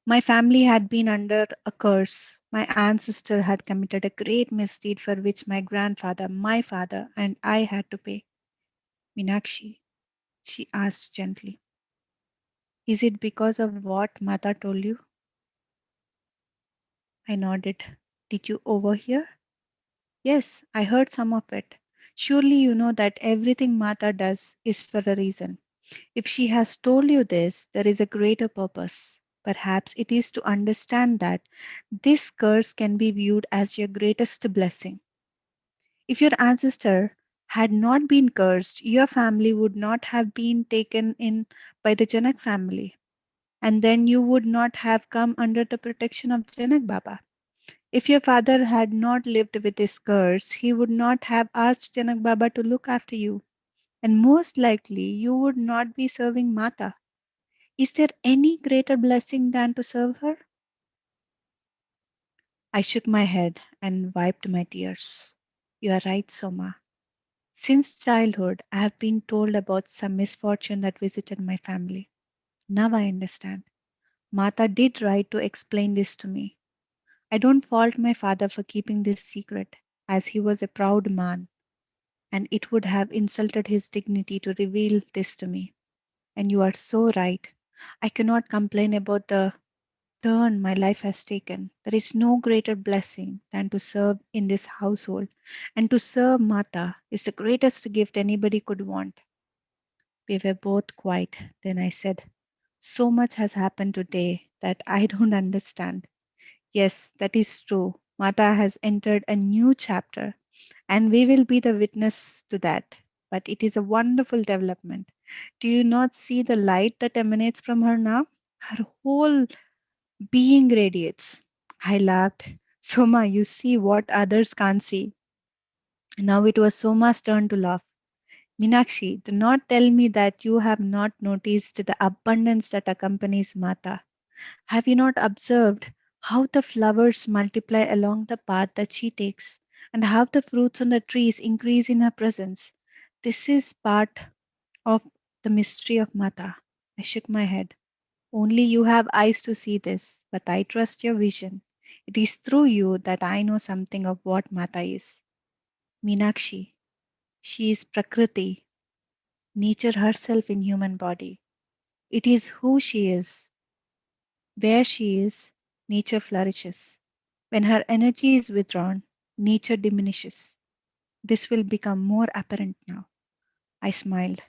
My family had been under a curse. My ancestor had committed a great misdeed for which my grandfather, my father, and I had to pay. Meenakshi, she asked gently, is it because of what Mata told you? I nodded. Did you overhear? Yes, I heard some of it. Surely you know that everything Mata does is for a reason. If she has told you this, there is a greater purpose. Perhaps it is to understand that this curse can be viewed as your greatest blessing. If your ancestor had not been cursed, your family would not have been taken in by the Janak family, and then you would not have come under the protection of Janak Baba. If your father had not lived with this curse, he would not have asked Janak Baba to look after you. and most likely you would not be serving Mata. Is there any greater blessing than to serve her? I shook my head and wiped my tears. You are right, Soma. Since childhood, I have been told about some misfortune that visited my family. Now I understand. Mata did right to explain this to me. I don't fault my father for keeping this secret, as he was a proud man, and it would have insulted his dignity to reveal this to me. And you are so right. I cannot complain about the turn my life has taken. There is no greater blessing than to serve in this household, and to serve Mata is the greatest gift anybody could want. We were both quiet. Then I said, so much has happened today that I don't understand. Yes, that is true. Mata has entered a new chapter, and we will be the witness to that. But it is a wonderful development. Do you not see the light that emanates from her now? Her whole being radiates. I laughed. Soma, you see what others can't see. Now it was Soma's turn to laugh. Minakshi, do not tell me that you have not noticed the abundance that accompanies Mata. Have you not observed how the flowers multiply along the path that she takes, and how the fruits on the trees increase in her presence? This is part of the mystery of Mata. I shook my head. Only you have eyes to see this, but I trust your vision. It is through you that I know something of what Mata is. Meenakshi, she is Prakriti, nature herself in human body. It is who she is. Where she is, nature flourishes. When her energy is withdrawn, nature diminishes. This will become more apparent now. I smiled.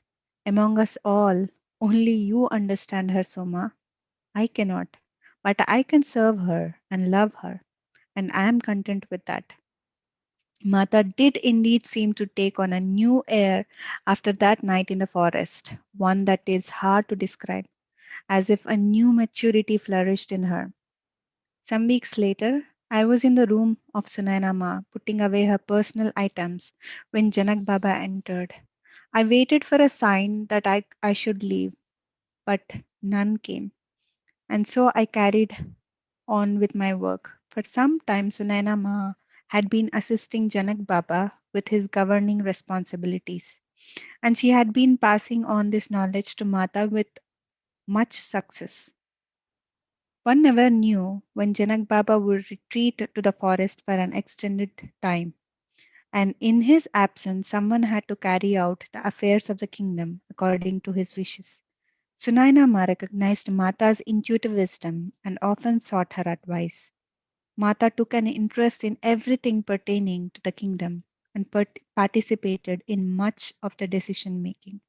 Among us all, only you understand her, Soma. I cannot. But I can serve her and love her, and I am content with that. Mata did indeed seem to take on a new air after that night in the forest, one that is hard to describe, as if a new maturity flourished in her. Some weeks later, I was in the room of Sunaina Ma, putting away her personal items, when Janak Baba entered. I waited for a sign that I should leave, but none came, and so I carried on with my work. For some time, Sunaina Ma had been assisting Janak Baba with his governing responsibilities, and she had been passing on this knowledge to Mata with much success. One never knew when Janak Baba would retreat to the forest for an extended time, and in his absence, someone had to carry out the affairs of the kingdom according to his wishes. Sunaina Ma recognized Mata's intuitive wisdom and often sought her advice. Mata took an interest in everything pertaining to the kingdom and participated in much of the decision making,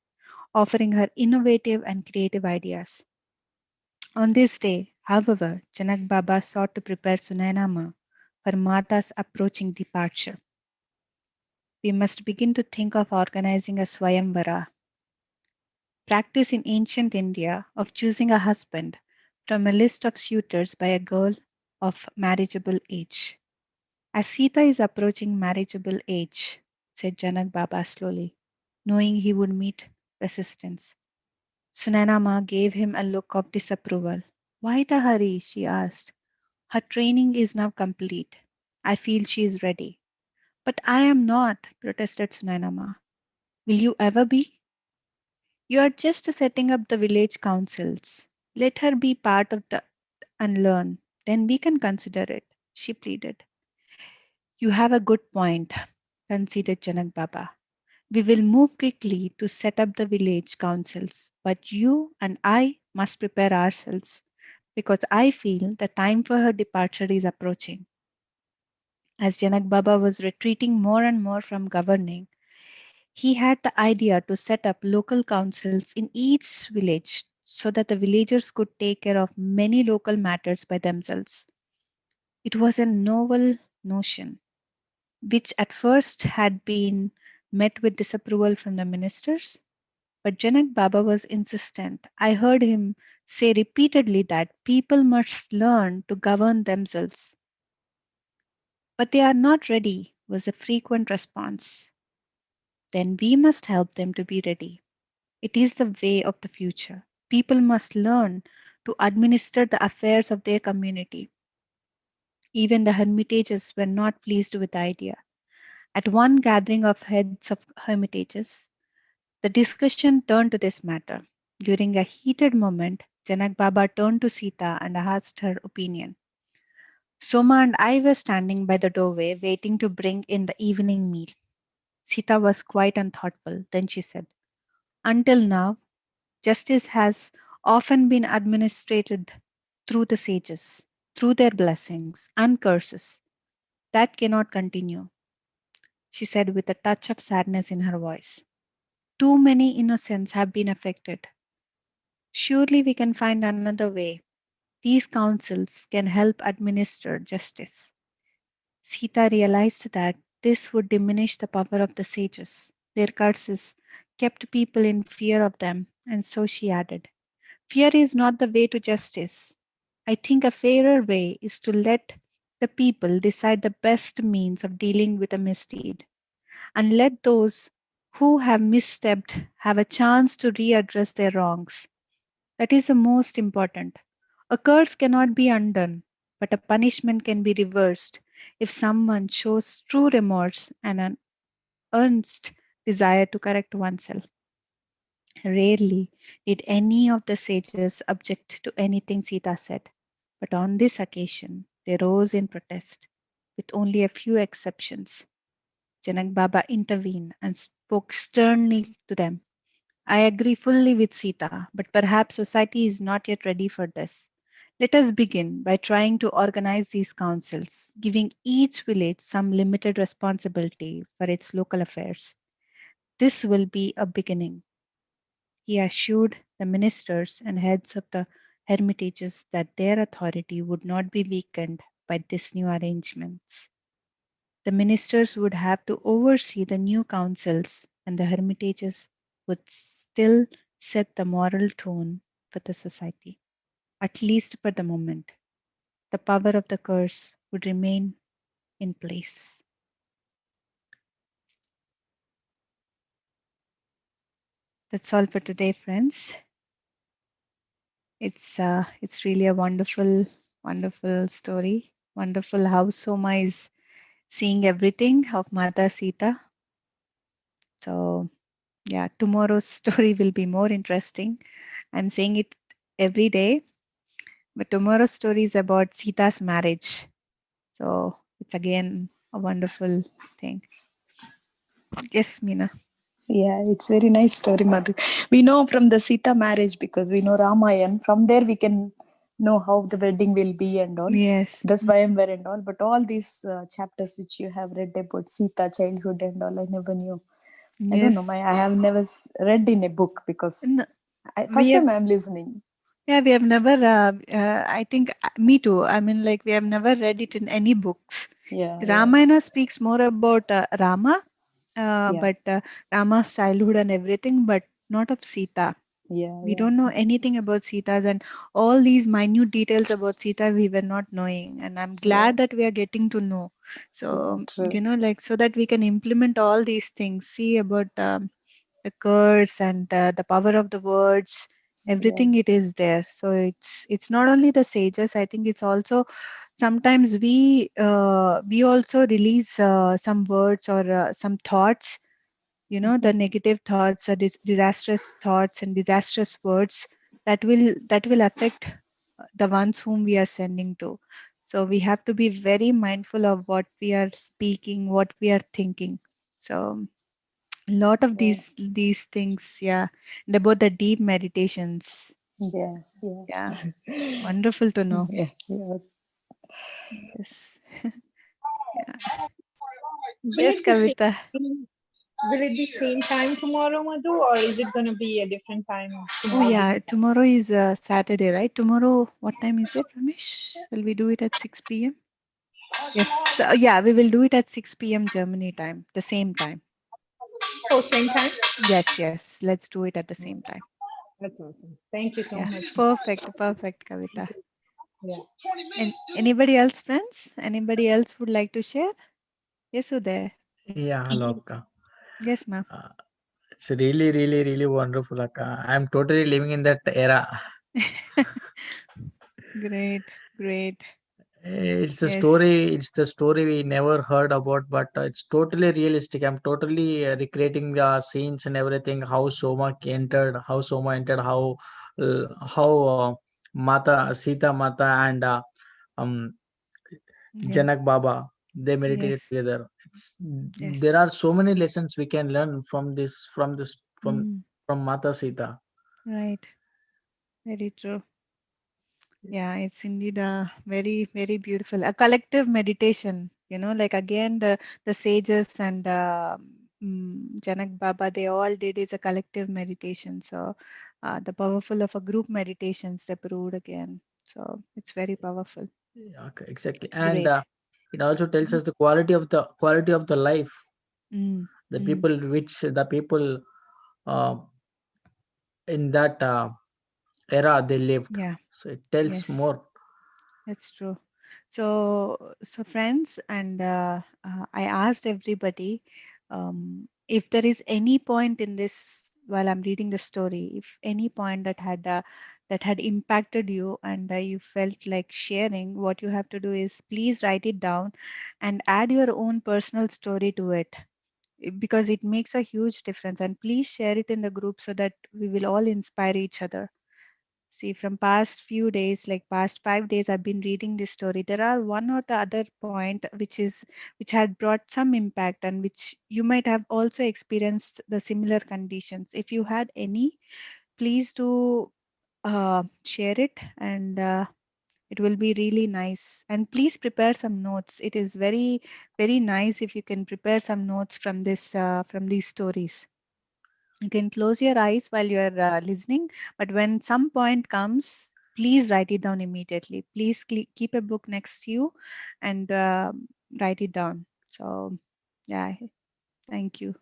offering her innovative and creative ideas. On this day, however, Janak Baba sought to prepare Sunainama for Mata's approaching departure. We must begin to think of organizing a Swayamvara, practice in ancient India of choosing a husband from a list of suitors by a girl of marriageable age. As Sita is approaching marriageable age, said Janak Baba slowly, knowing he would meet resistance. Sunanama gave him a look of disapproval. Why the hurry? She asked. Her training is now complete. I feel she is ready. But I am not, protested Sunanama. Will you ever be? You are just setting up the village councils. Let her be part of the and learn. Then we can consider it, she pleaded. You have a good point, conceded Janak Baba. We will move quickly to set up the village councils, but you and I must prepare ourselves because I feel the time for her departure is approaching. As Janak Baba was retreating more and more from governing, he had the idea to set up local councils in each village so that the villagers could take care of many local matters by themselves. It was a novel notion, which at first had been met with disapproval from the ministers. But Janak Baba was insistent. I heard him say repeatedly that people must learn to govern themselves. But they are not ready, was a frequent response. then we must help them to be ready. It is the way of the future. People must learn to administer the affairs of their community. Even the hermitages were not pleased with the idea. At one gathering of heads of hermitages, the discussion turned to this matter. During a heated moment, Janak Baba turned to Sita and asked her opinion. Soma and I were standing by the doorway waiting to bring in the evening meal. Sita was quite unthoughtful. Then she said, until now, justice has often been administered through the sages, through their blessings and curses. That cannot continue, she said with a touch of sadness in her voice. Too many innocents have been affected. Surely we can find another way. These councils can help administer justice. Sita realized that this would diminish the power of the sages. Their curses kept people in fear of them, and so she added, fear is not the way to justice. I think a fairer way is to let the people decide the best means of dealing with a misdeed, and let those who have misstepped have a chance to readdress their wrongs. That is the most important. A curse cannot be undone, but a punishment can be reversed if someone shows true remorse and an earnest desire to correct oneself. Rarely did any of the sages object to anything Sita said, but on this occasion they rose in protest, with only a few exceptions. Janak Baba intervened and spoke sternly to them. I agree fully with Sita, but perhaps society is not yet ready for this. Let us begin by trying to organize these councils, giving each village some limited responsibility for its local affairs. This will be a beginning. He assured the ministers and heads of the hermitages that their authority would not be weakened by these new arrangements. The ministers would have to oversee the new councils, and the hermitages would still set the moral tone for the society. At least for the moment, the power of the curse would remain in place. That's all for today, friends. It's really a wonderful story. Wonderful how Soma is seeing everything of Mata Sita. So yeah, tomorrow's story will be more interesting. I'm saying it every day, but tomorrow's story is about Sita's marriage. So it's again a wonderful thing. Yes, Meena. Yeah, it's very nice story, Madhu. We know from the Sita marriage because we know Ramayan. From there, we can know how the wedding will be and all. Yes, The Swayamvar and all. But all these chapters which you have read about Sita childhood and all, I never knew. I don't know. yes. I have never read in a book because No, we first have time I'm listening. yeah, we have never. I think me too. I mean, like we have never read it in any books. Yeah, yeah, Ramayana speaks more about Rama, yeah, but Rama's childhood and everything, but not of Sita. yeah, We yeah. don't know anything about Sita's, and all these minute details about Sita we were not knowing. And I'm Yeah, glad that we are getting to know. yeah, So, true. like so that we can implement all these things, see about the curse and the power of the words, Yeah, everything it is there. So it's not only the sages. I think it's also sometimes we also release some words or some thoughts, the mhm, negative thoughts or disastrous thoughts and disastrous words that will affect the ones whom we are sending to. So we have to be very mindful of what we are speaking, what we are thinking. So a lot of yeah, these things, yeah, and about the deep meditations. yeah, yeah, Yeah, wonderful to know. yeah, yeah. Yes. Yeah. Will Yes, it be Kavita. will it be same time tomorrow, Madhu, or is it gonna be a different time Oh tomorrow? yeah, tomorrow is Saturday, right? Tomorrow, what time is it, Ramesh? Will we do it at 6 p.m.? Yes. So, yeah, we will do it at 6 p.m. Germany time, the same time. Oh, same time. Yes, yes. Let's do it at the same time. That's awesome. Thank you so Yeah. much. Perfect, perfect, Kavita. Yeah. And anybody else, friends? Anybody else would like to share? Yes, or there? Yeah, hello, Akka. Yes, ma'am. Uh, it's really, really, really wonderful, Akka. I'm totally living in that era. Great, great. It's the Yes. story. It's the story we never heard about, but it's totally realistic. I'm totally recreating the scenes and everything. How Soma entered, how Mata Sita Mata and um Yeah. Janak Baba, they meditated Yes. together. There Yes. are so many lessons we can learn Mm, from Mata Sita. right. Very true. Yeah, it's indeed a very, very beautiful, a collective meditation. Like again, the sages and Janak Baba, they all did is a collective meditation. So, the powerful of a group meditations they proved again. So it's very powerful. Yeah, okay, exactly, and Great. it also tells Mhm. us the quality of the life, Mm, the mm, people which the people uh, in that era they lived. yeah. So it tells Yes. more. That's true. So friends, and I asked everybody if there is any point in this while I'm reading the story, if any point that had impacted you and you felt like sharing, what you have to do is please write it down and add your own personal story to it because it makes a huge difference. And please share it in the group so that we will all inspire each other. See, from past few days, like past 5 days, I've been reading this story. There are one or the other point which had brought some impact and which you might have also experienced the similar conditions. If you had any, please do share it, and it will be really nice. And please prepare some notes. It is very, very nice if you can prepare some notes from these stories. You can close your eyes while you're listening, but when some point comes, please write it down immediately. Please keep a book next to you and write it down. So, yeah, thank you.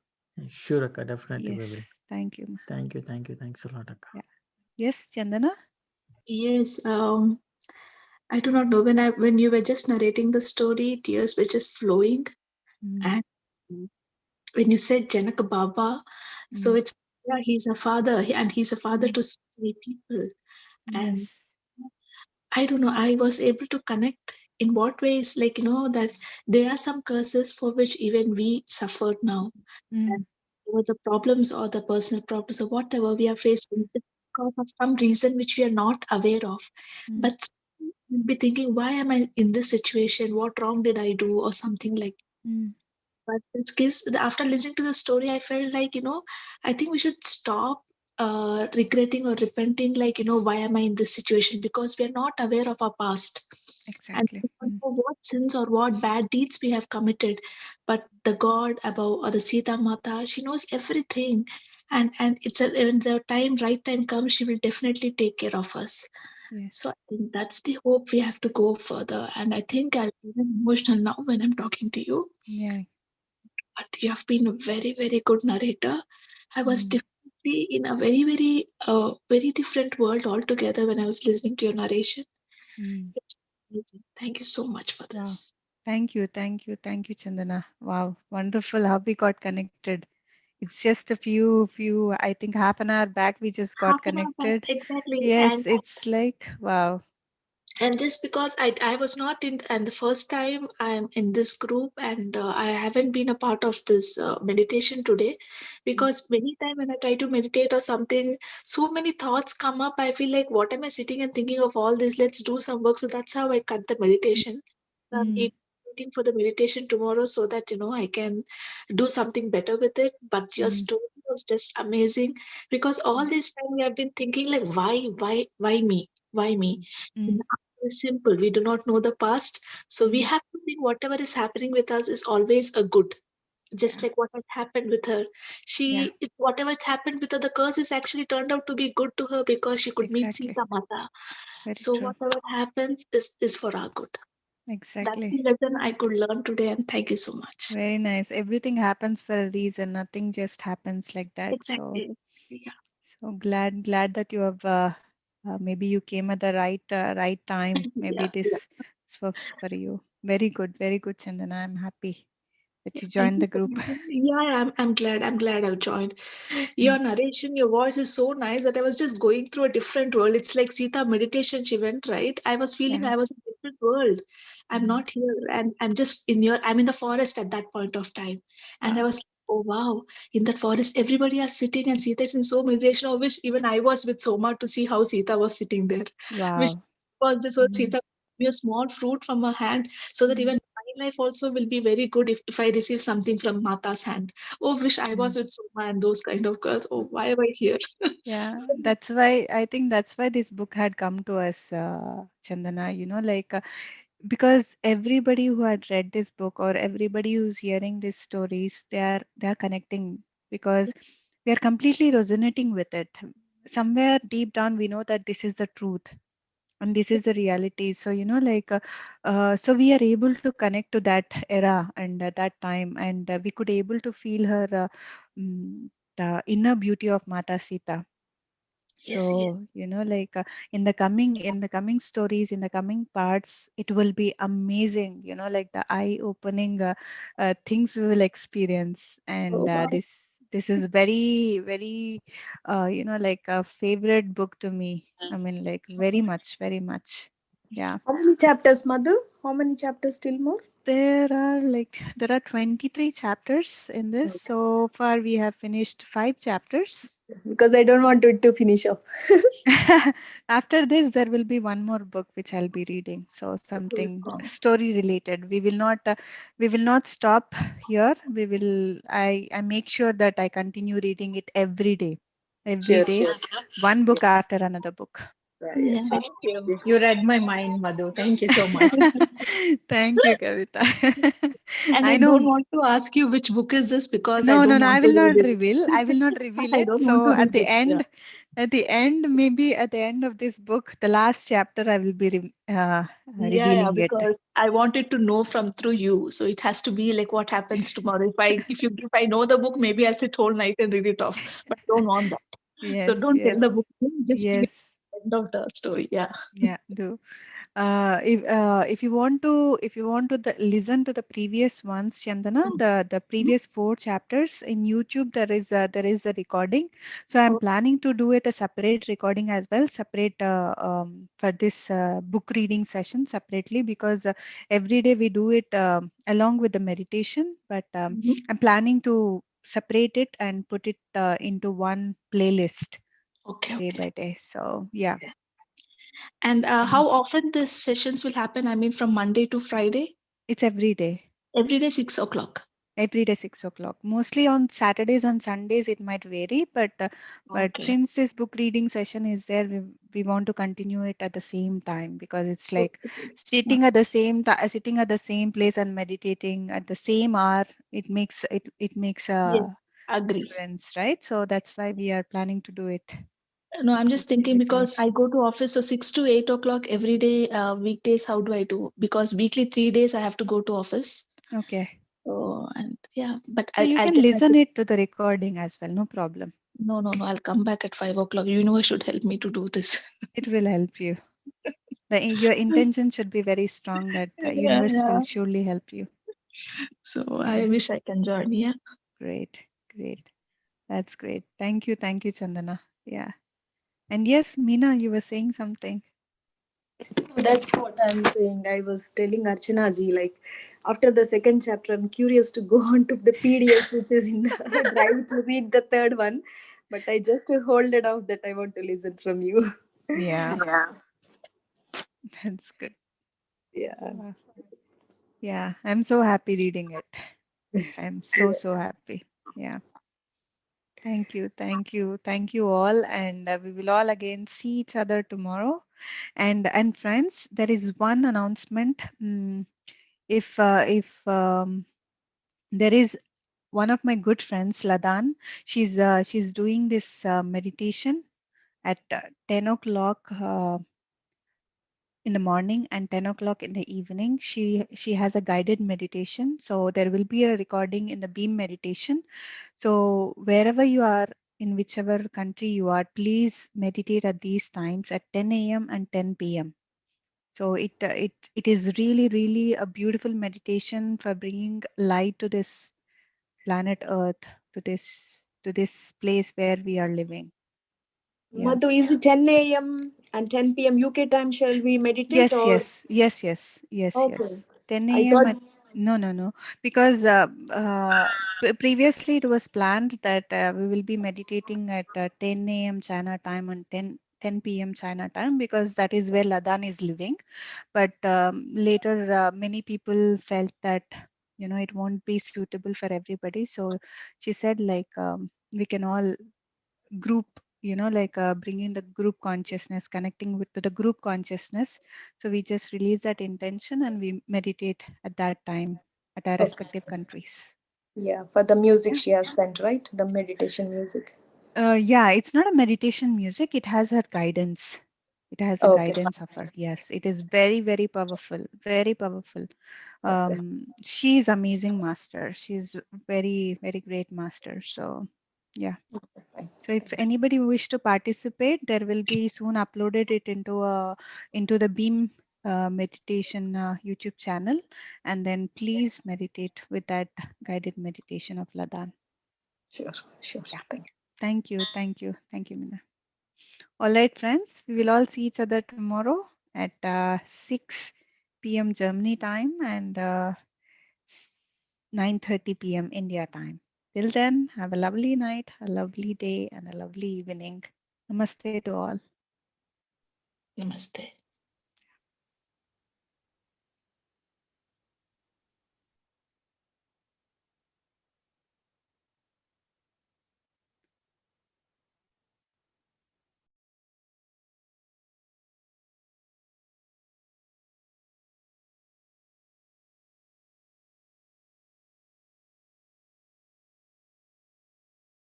Sure, Akka, definitely we will. Yes, thank you. Thank you, thanks a lot, Akka. Yeah. Yes, Chandana? Yes, I do not know when you were just narrating the story, tears were just flowing, Mm, and when you said Janak Baba, so mm, it's yeah, he's a father, and he's a father mm. to so many people, and Yes. I don't know, I was able to connect in what ways, like that there are some curses for which even we suffered now, and Mm, the problems or the personal problems or whatever we are facing it's because of some reason which we are not aware of, mm, but we'll be thinking, why am I in this situation? What wrong did I do, or something like. mm. But this gives after listening to the story, I felt like I think we should stop regretting or repenting, like why am I in this situation, because we are not aware of our past, and Exactly. we don't Mm, know what sins or what bad deeds we have committed. But the God above, or the Sita Mata, she knows everything, and when the right time comes, she will definitely take care of us. So yes. I think that's the hope we have to go further. And I think I'm even emotional now when I'm talking to you. Yeah. But you have been a very, very good narrator. I was Mm, definitely in a very, very different world altogether when I was listening to your narration. mm. It's amazing. Thank you so much for Wow. this. Thank you. Thank you. Thank you, Chandana. Wow. Wonderful how we got connected. It's just I think half an hour back we just got Half an hour back, connected. exactly. Yes, it's like, wow. And just because I was not in, and the first time I'm in this group, and I haven't been a part of this meditation today, Mm, because many time when I try to meditate or something, so many thoughts come up. I feel like, what am I sitting and thinking of all this? Let's do some work. So that's how I cut the mm, meditation. So I'm mm, waiting for the meditation tomorrow so that I can do something better with it. But your mm, story was just amazing, because all mm, this time we have been thinking like, why me, why me? mm, mm. It's simple. We do not know the past. So we Mm. have to think whatever is happening with us is always a good. Just Yeah, like what has happened with her. yeah, Whatever has happened with her, the curse is actually turned out to be good to her because she could meet exactly. Sita Mata. Very So true. whatever happens is for our good. That's Exactly. the lesson I could learn today, and thank you so much. Very nice. Everything happens for a reason. Nothing just happens like that. So, Exactly. Yeah. so glad that you have maybe you came at the right time. Maybe Yeah. this is for you. Very good, Chandana. I'm happy. that you Thank joined you the so group. much. Yeah, I'm glad. I'm glad I've joined. Your narration, your voice is so nice that I was just going through a different world. It's like Sita meditation she went, right? I was feeling Yeah. I was in a different world. I'm Mm. not here, and I'm in the forest at that point of time. And I Wow. was oh wow, in that forest, everybody are sitting and Sita is in so meditation. I wish even I was with Soma to see how Sita was sitting there. Wish Wow. was this was Mm. Sita me a small fruit from her hand so that Mm. even my life also will be very good if I receive something from Mata's hand. Oh, wish I Mm. was with Soma and those kind of girls. Oh, why am I here? Yeah, that's why I think that's why this book had come to us, Chandana, like because everybody who had read this book or everybody who's hearing these stories, they are connecting because we are completely resonating with it. Somewhere deep down, we know that this is the truth and this is the reality. So so we are able to connect to that era and that time, and we could able to feel her the inner beauty of Mata Sita. Yes, yes. So in the coming stories, in the coming parts, it will be amazing, like the eye opening things we will experience. And Oh, wow. this is very very like a favorite book to me. I mean, like very much, very much. Yeah. How many chapters, Mother? How many chapters still more? There are 23 chapters in this. Okay. So far we have finished 5 chapters. Because I don't want it to finish off. After this, there will be one more book which I'll be reading. So something story related. We will not stop here. I make sure that I continue reading it every day. Every Sure, day, sure. one book after another book. Yeah, yeah, Yeah, sure. thank you. You read my mind, Madhu. Thank you so much. Thank you, Kavita. And I I don't know. want to ask you which book is this because I No, no, don't no. I want to will read not it. reveal. I will not reveal I it. don't want So to read it. Yeah. maybe at the end of this book, the last chapter, I will be Yeah, revealing it. because I wanted to know from through you. So it has to be like what happens tomorrow. If I know the book, maybe I'll sit whole night and read it off. But I don't want that. So Yes, don't tell yes, the book name, just give me yes. the end of the story. Yeah. Yeah, do. If you want to listen to the previous ones, Chandana, the Mhm. previous 4 chapters in YouTube, there is a recording. So I'm Oh, planning to do it a separate recording as well, separate for this book reading session separately, because every day we do it along with the meditation. But mhm. I'm planning to separate it and put it into one playlist Okay, day okay. by day. So yeah. And how often these sessions will happen? I mean, from Monday to Friday, It's every day. every day 6 o'clock. Every day 6 o'clock. Mostly on Saturdays and Sundays it might vary, but Okay. since this book reading session is there, we want to continue it at the same time, because it's So like sitting at the same place and meditating at the same hour. It makes yes, a agree. difference, right? So that's why we are planning to do it No, I'm just till thinking we because finish. I go to office, so 6 to 8 o'clock every day, weekdays. How do I do? Because weekly 3 days I have to go to office. Okay. So and yeah, but So you I'll can get my listen it to the recording as well, no problem. no, no, no. I'll come back at 5 o'clock. Universe should help me to do this. It will help you. Your intention should be very strong that the Yeah, universe will yeah. surely help you. So I Yes, wish I can join. Yeah. great, great. That's great. Thank you, Chandana. Yeah. And yes, Meena, you were saying something. That's what I'm saying. I was telling Archana ji, like, after the second chapter, I'm curious to go on to the PDF, which is in the drive to read the third one. But I just hold it off that I want to listen from you. Yeah, Yeah. that's good. Yeah. Uh, yeah, I'm so happy reading it. I'm so, Yeah. so happy. Yeah. Thank you, thank you, thank you all, and we will all again see each other tomorrow. And friends, there is one announcement. If there is one of my good friends, Ladan, she's doing this meditation at 10 o'clock in the morning and 10 o'clock in the evening. She has a guided meditation. So there will be a recording in the Beam meditation. So wherever you are, in whichever country you are, please meditate at these times at 10 a.m. and 10 p.m. So it is really, really a beautiful meditation for bringing light to this planet Earth, to this place where we are living. Yeah. Madhu, is it 10 a.m. and 10 p.m. UK time? Shall we meditate Yes, or? yes, yes, yes, yes, Okay. yes. 10 I a.m. thought. at no, no, no, because previously it was planned that we will be meditating at 10 a.m. China time and 10 p.m. China time, because that is where Ladan is living. But later, many people felt that it won't be suitable for everybody. So she said, like, we can all group, like bringing the group consciousness, connecting with to the group consciousness. So we just release that intention and we meditate at that time at our Okay. respective countries. Yeah, for the music Yeah. she has sent, right? The meditation music. Yeah, it's not a meditation music. It has her guidance. It has a Okay. guidance of her. Yes, it is very, very powerful. Very powerful. Okay. She's amazing master. She's very, very great master. So, yeah. Fine. So if Thank you. anybody wish to participate, there will be soon uploaded it into the Beam meditation YouTube channel, and then please meditate with that guided meditation of Ladan. Sure. Sure. Yeah. Thank you. Thank you. Thank you. Thank you, Mina. All right, friends. We will all see each other tomorrow at 6 p.m. Germany time and 9:30 p.m. India time. Till then, have a lovely night, a lovely day, and a lovely evening. Namaste to all. Namaste.